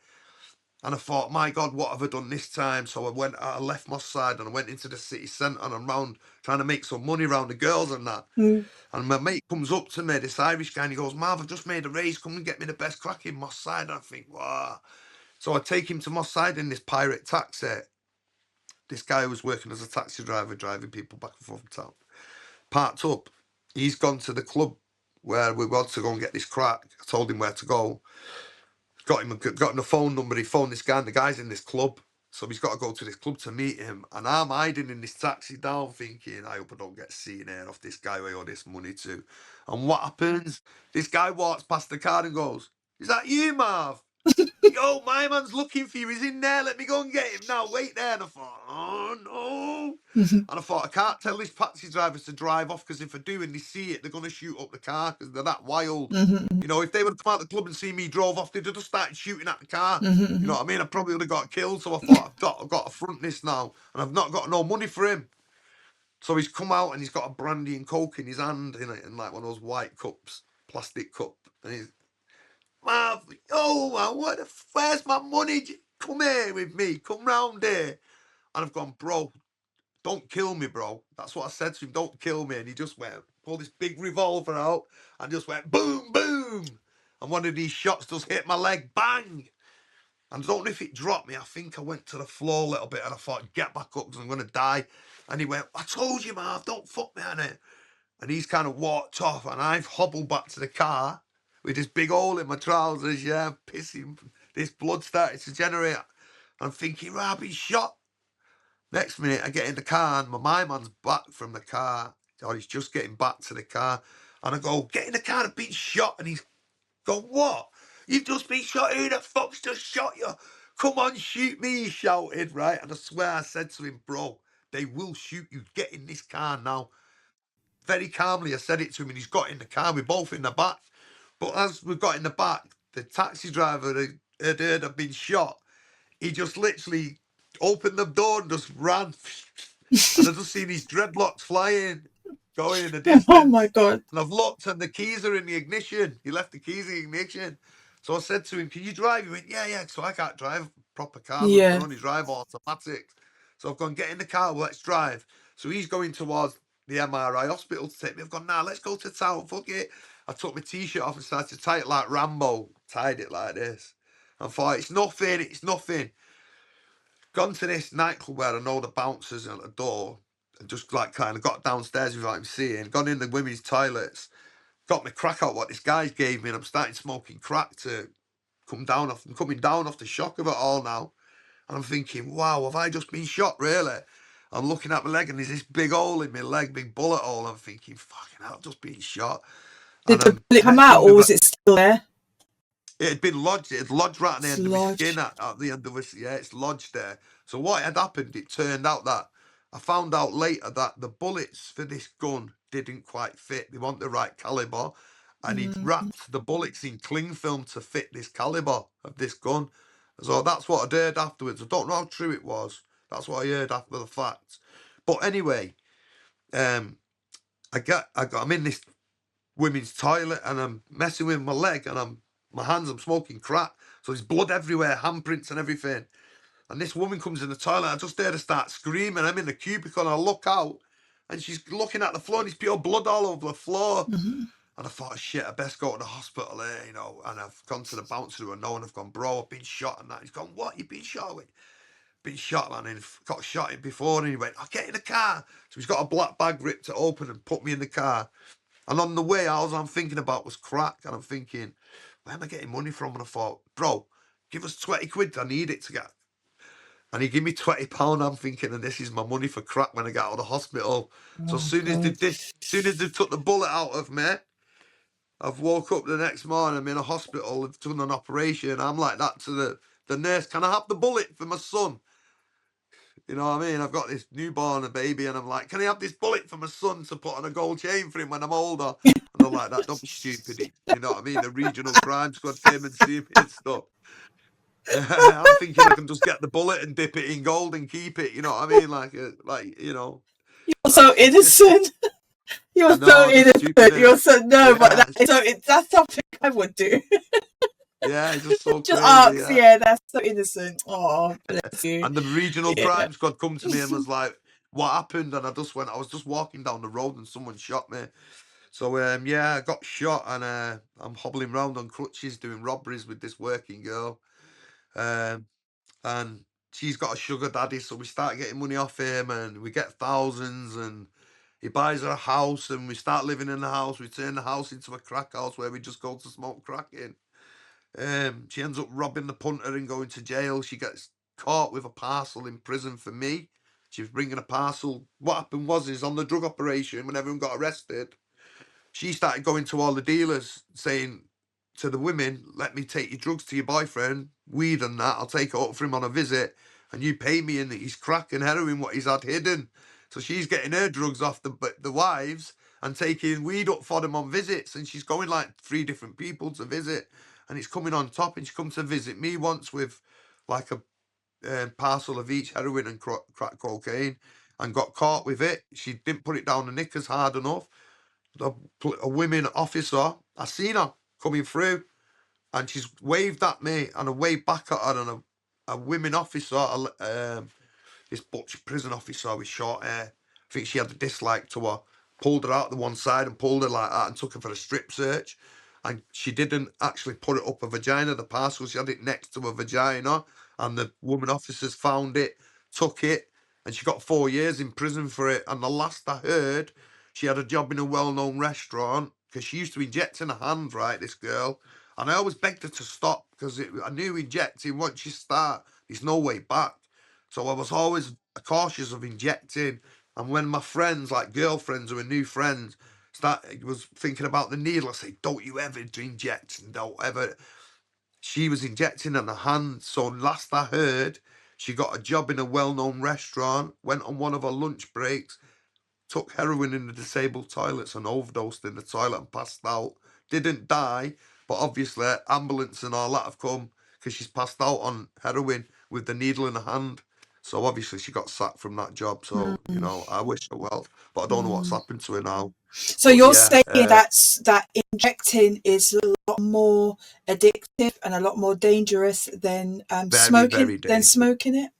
And I thought, my God, what have I done this time? So I left my side and I went into the city centre and I'm round trying to make some money around the girls and that. Mm. And my mate comes up to me, this Irish guy, and he goes, Marv, I've just made a raise. Come and get me the best crack in Moss Side. And I think, wow. So I take him to Moss Side in this pirate taxi. This guy was working as a taxi driver, driving people back and forth from town. Parked up. He's gone to the club where we want to go and get this crack. I told him where to go. Got him the phone number. He phoned this guy, and the guy's in this club. So he's got to go to this club to meet him. And I'm hiding in this taxi down thinking, I hope I don't get seen here off this guy I owe this money to. And what happens? This guy walks past the car and goes, is that you, Marv? Yo, my man's looking for you. He's in there. Let me go and get him now. Wait there. And I thought, oh, no. Mhm. And I thought, I can't tell these taxi drivers to drive off because if I do and they see it, they're going to shoot up the car because they're that wild. Mhm. You know, if they would have come out of the club and seen me drove off, they'd have just started shooting at the car. Mhm. You know what I mean? I probably would have got killed. So I thought, I've got to front this now. And I've not got no money for him. So he's come out and he's got a brandy and coke in his hand in like one of those white cups, plastic cup. And he's, Marv, oh, man, where's my money? Come here with me. Come round here. And I've gone, bro, don't kill me, bro. That's what I said to him. Don't kill me. And he just went, pulled this big revolver out and just went boom, boom. And one of these shots just hit my leg, bang. And I don't know if it dropped me. I think I went to the floor a little bit and I thought, get back up because I'm going to die. And he went, I told you, Marv, don't fuck me on it. And he's kind of walked off and I've hobbled back to the car with this big hole in my trousers, yeah, pissing. This blood started to generate. I'm thinking, right, I've been shot. Next minute, I get in the car and my man's back from the car, or he's just getting back to the car. And I go, get in the car, I've been shot. And he's gone, what? You've just been shot? Who the fuck's just shot you? Come on, shoot me, he shouted, right? And I swear I said to him, bro, they will shoot you. Get in this car now. Very calmly, I said it to him, and he's got in the car. We're both in the back. But as we got in the back, the taxi driver had heard I'd been shot. He just literally opened the door and just ran. And I just seen his dreadlocks flying, going in the Oh my distance. God. And I've looked and the keys are in the ignition. He left the keys in the ignition. So I said to him, can you drive? He went, yeah. So I can't drive proper cars. I Yeah. can only drive automatic. So I've gone, get in the car, let's drive. So he's going towards the MRI hospital to take me. I've gone, nah, let's go to town, fuck it. I took my t-shirt off and started to tie it like Rambo. Tied it like this. I thought, it's nothing. Gone to this nightclub where I know the bouncers at the door and just like kind of got downstairs without him seeing, gone in the women's toilets, got my crack out what this guy gave me, and I'm starting smoking crack to I'm coming down off the shock of it all now. And I'm thinking, wow, have I just been shot, really? I'm looking at my leg and there's this big hole in my leg, big bullet hole. I'm thinking, fucking hell, I've just been shot. Did And the I'm bullet come out or was it still there? It had been lodged. It had lodged right at the It's end of my skin. lodged. At the end of it, yeah, it's lodged there. So what had happened? It turned out that I found out later that the bullets for this gun didn't quite fit. They weren't the right caliber, and he'd Mm. wrapped the bullets in cling film to fit this caliber of this gun. So that's what I heard afterwards. I don't know how true it was. That's what I heard after the fact. But anyway, I'm in this women's toilet and I'm messing with my leg and I'm smoking crack. So there's blood everywhere, handprints and everything. And this woman comes in the toilet. I just heard her start screaming. I'm in the cubicle and I look out and she's looking at the floor and there's pure blood all over the floor. Mm-hmm. And I thought, shit, I best go to the hospital here, you know. And I've gone to the bouncer who I know and I've gone, bro, I've been shot and that. He's gone, what? You've been shot? I went, been shot, man. And got shot in before. And he went, I'll get in the car. So he's got a black bag ripped it open and put me in the car. And on the way, all I'm thinking about was crack. And I'm thinking, where am I getting money from? And I thought, bro, give us 20 quid. I need it to get. And he gave me £20. I'm thinking, and this is my money for crack when I get out of the hospital. So as Oh soon as God. they took the bullet out of me, I've woke up the next morning. I'm in a hospital. They've done an operation. I'm like that to the nurse. Can I have the bullet for my son? You know what I mean? I've got this newborn, a baby, and I'm like, can I have this bullet for my son to put on a gold chain for him when I'm older? And they're like, that don't be stupid. You know what I mean? The regional crime squad came and see me and stuff. I'm thinking I can just get the bullet and dip it in gold and keep it. You know what I mean? Like you know, You're so innocent. You're I so know, just stupid, innocent. You're innit? so no, but Yeah, that's something I would do. yeah, it's just so Just crazy. ask, Yeah. yeah, that's so innocent. Oh, bless you. And the regional Yeah. crime squad come to me and was like, what happened? And I was just walking down the road and someone shot me. So yeah, I got shot and I'm hobbling around on crutches doing robberies with this working girl. Um, and she's got a sugar daddy, so we start getting money off him and we get thousands, and he buys her a house and we start living in the house. We turn the house into a crack house where we just go to smoke crack in. She ends up robbing the punter and going to jail. She gets caught with a parcel in prison for me. She was bringing a parcel. What happened was, is on the drug operation, when everyone got arrested, she started going to all the dealers saying to the women, let me take your drugs to your boyfriend, weed and that, I'll take it up for him on a visit, and you pay me in his crack and heroin what he's had hidden. So she's getting her drugs off the wives and taking weed up for them on visits, and she's going like 3 different people to visit, and it's coming on top. And she come to visit me once with like a parcel of each heroin and crack cocaine, and got caught with it. She didn't put it down the knickers hard enough. A women officer, I seen her coming through, and she's waved at me, and I waved back at her, and a women officer, this butch prison officer with short hair, I think she had a dislike to her, pulled her out the one side and pulled her like that and took her for a strip search. And she didn't actually put it up her vagina, the parcel, she had it next to her vagina, and the woman officers found it, took it, and she got 4 years in prison for it. And the last I heard, she had a job in a well-known restaurant, because she used to inject in her hand, right, this girl. And I always begged her to stop, because I knew injecting, once you start, there's no way back. So I was always cautious of injecting. And when my friends, like girlfriends or new friends, was thinking about the needle, I say, don't you ever inject, and don't ever. She was injecting in her hand. So last I heard, she got a job in a well-known restaurant, went on one of her lunch breaks, took heroin in the disabled toilets and overdosed in the toilet and passed out. Didn't die, but obviously ambulance and all that have come because she's passed out on heroin with the needle in her hand. So obviously she got sacked from that job. So, you know, I wish her well, but I don't know what's happened to her now. So But you're yeah, saying that injecting is a lot more addictive and a lot more dangerous than very, very dangerous. smoking it?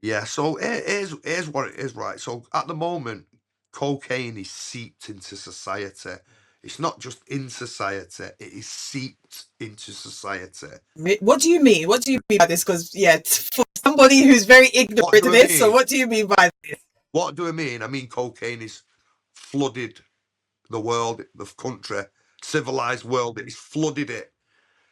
Yeah, so here's what it is, right? So at the moment, cocaine is seeped into society. It's not just in society, it is seeped into society. What do you mean? What do you mean by this? Because yeah, for somebody who's very ignorant What to do I this, so mean? what do you mean by this? What do I mean? I mean cocaine is flooded the world, the country, civilized world. It's flooded it.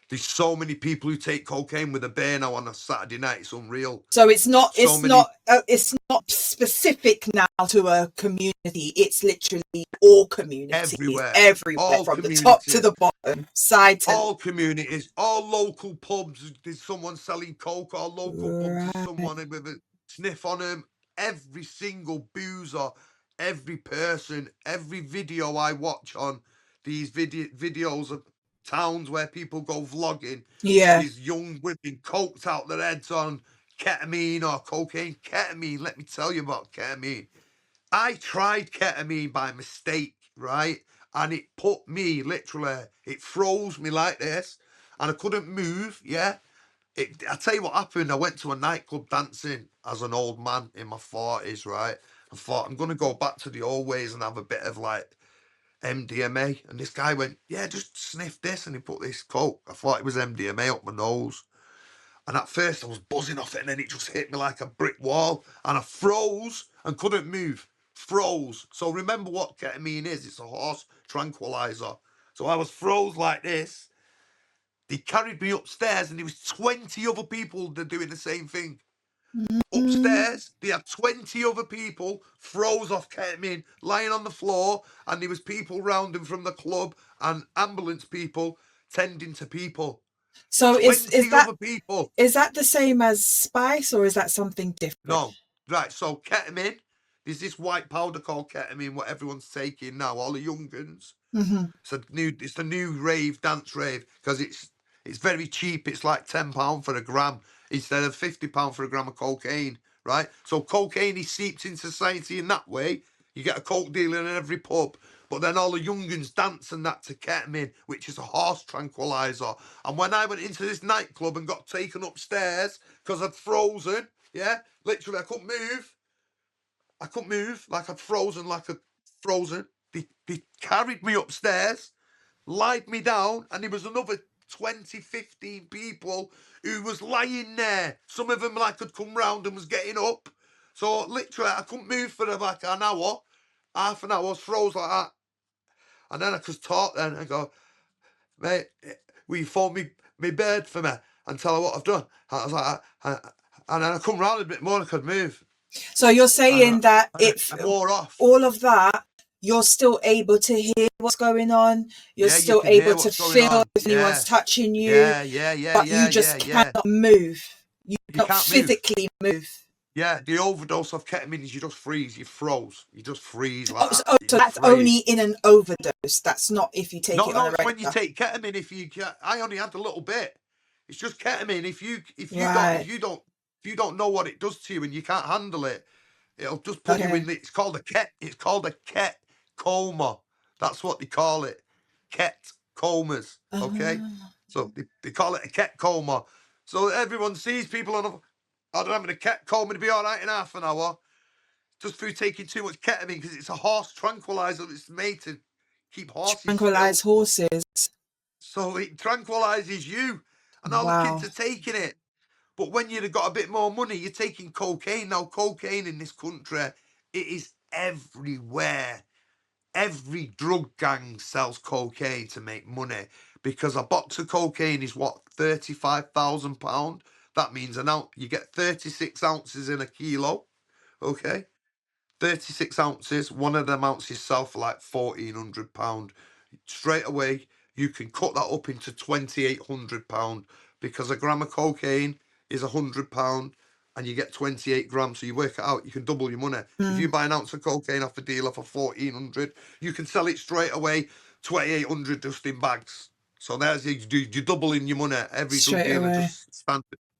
There's so many people who take cocaine with a bear now on a Saturday night. It's unreal. So it's not So many it's not specific now to a community. It's literally all communities, everywhere, everywhere, all from the top to communities. the bottom, side to All communities, all local pubs, there's someone selling coke, all local pubs, there's someone with a sniff on them. Every single boozer, every person, every video I watch on these videos of towns where people go vlogging, yeah. these young women coked out their heads on ketamine or cocaine. Ketamine, let me tell you about ketamine. I tried ketamine by mistake, right? And it put me literally, it froze me like this, and I couldn't move. Yeah. I tell you what happened. I went to a nightclub dancing as an old man in my 40s, right? I thought I'm gonna go back to the old ways and have a bit of like MDMA. And this guy went, yeah, just sniff this, and he put this coke. I thought it was MDMA up my nose. And at first I was buzzing off it, and then it just hit me like a brick wall, and I froze and couldn't move. Froze. So remember what ketamine is. It's a horse tranquilizer. So I was froze like this. They carried me upstairs, and there was 20 other people that doing the same thing. Upstairs, they had 20 other people froze off ketamine, lying on the floor, and there was people round them from the club and ambulance people tending to people. So 20 other people. is that the same as spice, or is that something different? No, Right, so ketamine, there's this white powder called ketamine, what everyone's taking now, all the young uns. Mm-hmm. It's the new rave, dance rave, because it's very cheap. It's like £10 for a gram instead of £50 for a gram of cocaine, right? So cocaine is seeped into society in that way. You get a coke dealer in every pub, but then all the younguns dance and that to ketamine, which is a horse tranquilizer. And when I went into this nightclub and got taken upstairs because I'd frozen, yeah, literally I couldn't move, like I'd frozen, They carried me upstairs, lied me down, and there was another 20, 15 people who was lying there. Some of them like had come round and was getting up. So literally I couldn't move for like an hour, half an hour, I was froze like that. And then I could talk then and go, mate, will you phone me bird for me and tell her what I've done? I was like, and then I come round a bit more and I could move. So you're saying that I wore off. all of that, you're still able to hear what's going on. You're Yeah, you still can hear able to what's going feel on. if anyone's touching you, Yeah, but you just cannot move. You cannot can't move. physically move. Yeah, the overdose of ketamine is you just freeze, you froze. You just freeze like that. So that's only in an overdose. That's not if you take it on a regular. When you take ketamine, I only had a little bit. It's just ketamine. If you don't know what it does to you and you can't handle it, it'll just put you in. It's called a ket coma. That's what they call it. Ket comas. Okay, so they call it a ket coma. So everyone sees people on having a ket coma to be all right in half an hour, just through taking too much ketamine, because it's a horse tranquilizer that's made to keep horses tranquilize still. horses. So it tranquilizes you, and all the kids are taking it. But when you've got a bit more money, you're taking cocaine. Now, cocaine in this country, it is everywhere. Every drug gang sells cocaine to make money, because a box of cocaine is what, £35,000. That means you get 36 ounces in a kilo. Okay, 36 ounces. One of them ounces sell for like £1,400. Straight away, you can cut that up into £2,800, because a gram of cocaine is £100 and you get 28 grams. So you work it out, you can double your money. If you buy an ounce of cocaine off a dealer for £1,400, you can sell it straight away, 2,800 just in bags. So there's you're doubling your money. Every drug dealer, just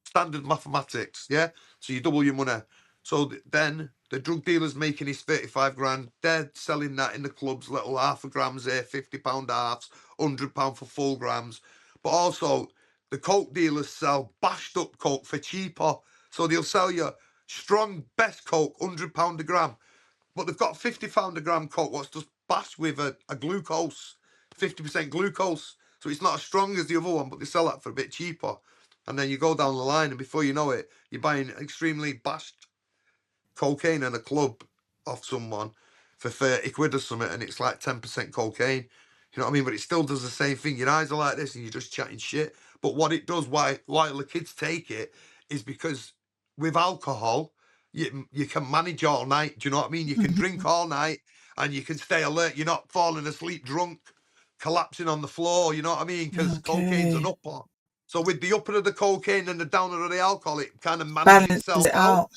standard mathematics, yeah. So you double your money. So then the drug dealer's making his 35 grand. They're selling that in the clubs, little half a grams there, £50 halves, £100 for full grams. But also, the coke dealers sell bashed up coke for cheaper. So they'll sell you strong, best coke, £100 a gram. But they've got £50 a gram coke, what's just bashed with a glucose, 50% glucose. So it's not as strong as the other one, but they sell that for a bit cheaper. And then you go down the line, and before you know it, you're buying extremely bashed cocaine in a club off someone for 30 quid or something, and it's like 10% cocaine. You know what I mean? But it still does the same thing. Your eyes are like this and you're just chatting shit. But what it does, why the kids take it, is because with alcohol, you can manage all night. Do you know what I mean? You can drink all night and you can stay alert. You're not falling asleep drunk, collapsing on the floor. You know what I mean? Because cocaine's an upper. So with the upper of the cocaine and the downer of the alcohol, it kind of manages itself out.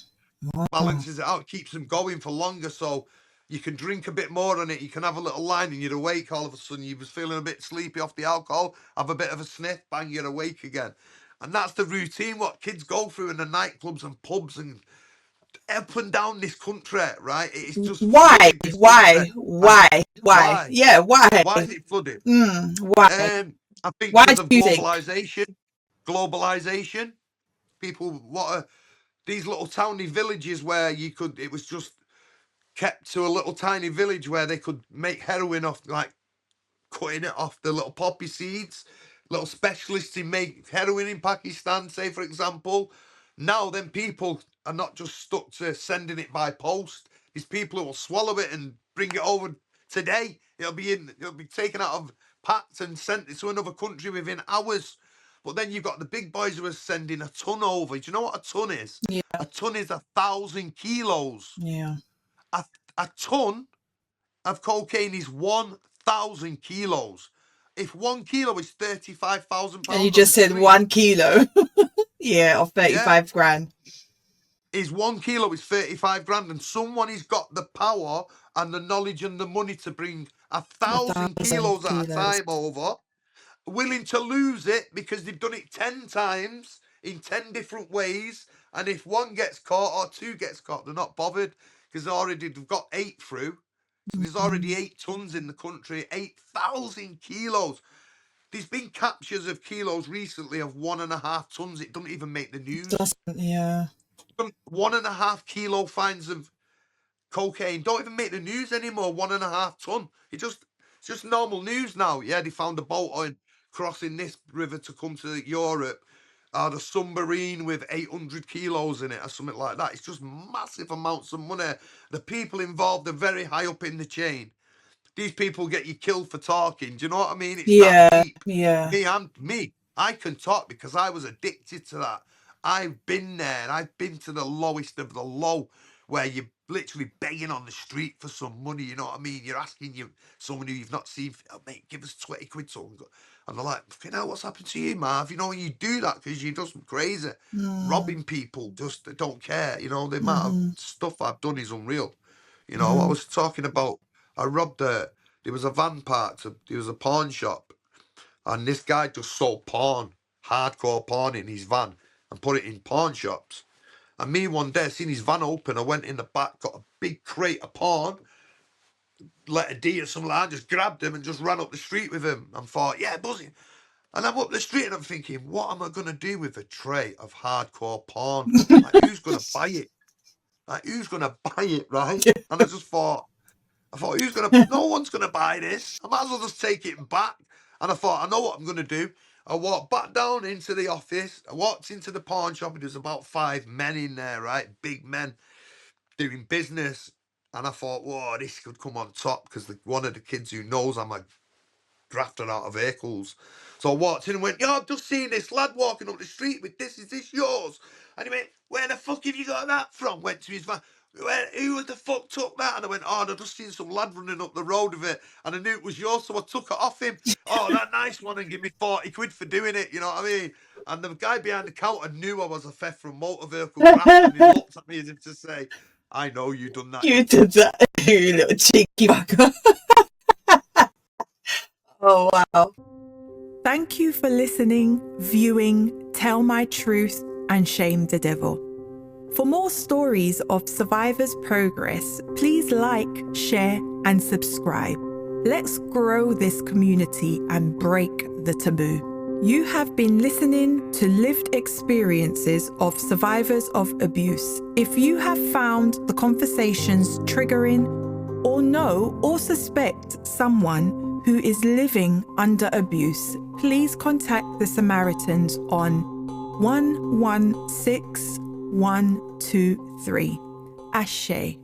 Balances it out, keeps them going for longer, so you can drink a bit more on it. You can have a little line and you're awake all of a sudden. You was feeling a bit sleepy off the alcohol, have a bit of a sniff, bang, you're awake again. And that's the routine what kids go through in the nightclubs and pubs and up and down this country, right? It's just why? Yeah, why? Why is it flooded? Why? I think Why because of do you globalization. People, these little tiny villages where it was just kept to a little tiny village where they could make heroin off, like cutting it off the little poppy seeds. Little specialists in make heroin in Pakistan, say for example. Now then people are not just stuck to sending it by post. These people who will swallow it and bring it over today. It'll be taken out of packs and sent to another country within hours. But then you've got the big boys who are sending a ton over. Do you know what a ton is? Yeah. A ton is 1,000 kilos. Yeah. A ton of cocaine is 1,000 kilos. If 1 kilo is £35,000, and you just said 1 kilo, yeah, of 35 grand. is 1 kilo is 35 grand, and someone has got the power and the knowledge and the money to bring 1,000 1,000 kilos at a kilos. time over, willing to lose it because they've done it 10 times in 10 different ways. And if one gets caught or two gets caught, they're not bothered because they've got 8 through. So there's already 8 tons in the country, 8,000 kilos. There's been captures of kilos recently of 1.5 tons. It doesn't even make the news. Yeah. 1.5 kilo fines of cocaine don't even make the news anymore. 1.5 ton. It's just normal news now. Yeah, they found a boat on crossing this river to come to Europe. Had a submarine with 800 kilos in it or something like that. It's just massive amounts of money. The people involved are very high up in the chain. These people get you killed for talking. Do you know what I mean? It's that deep. Yeah. I can talk because I was addicted to that. I've been there. And I've been to the lowest of the low, where you're literally begging on the street for some money. You know what I mean? You're asking someone who you've not seen, oh, mate, give us 20 quid. And they're like, fucking hell, what's happened to you, Marv? You know, you do that because you're just crazy. Robbing people, just don't care. You know, the amount of stuff I've done is unreal. You know, I was talking about, I robbed there was a van park, there was a pawn shop, and this guy just sold porn, hardcore porn in his van and put it in pawn shops. And me one day, seen his van open, I went in the back, got a big crate of porn, let a D or something like that, just grabbed him and just ran up the street with him and thought, yeah, buzzing. And I'm up the street and I'm thinking, what am I going to do with a tray of hardcore porn? Like, who's going to buy it? Like, who's going to buy it, right? And I thought, no one's going to buy this. I might as well just take it back. And I thought, I know what I'm going to do. I walked back down into the office. I walked into the pawn shop, and there's about 5 men in there, right? Big men doing business. And I thought, whoa, this could come on top because one of the kids who knows I'm a drafted out of vehicles. So I walked in and went, yo, I've just seen this lad walking up the street with this. Is this yours? And he went, where the fuck have you got that from? Went to his van. Who the fuck took that? And I went, oh, I've just seen some lad running up the road with it, and I knew it was yours, so I took it off him. Oh, that nice one, and give me 40 quid for doing it, you know what I mean? And the guy behind the counter knew I was a theft from motor vehicle crash, and he looked at me as if to say, I know you done that. You did that, you little cheeky bugger. Oh, wow. Thank you for listening, viewing, Tell My Truth and Shame the Devil. For more stories of survivors' progress, please like, share and subscribe. Let's grow this community and break the taboo. You have been listening to lived experiences of survivors of abuse. If you have found the conversations triggering, or know or suspect someone who is living under abuse, please contact the Samaritans on 116123. Ashe.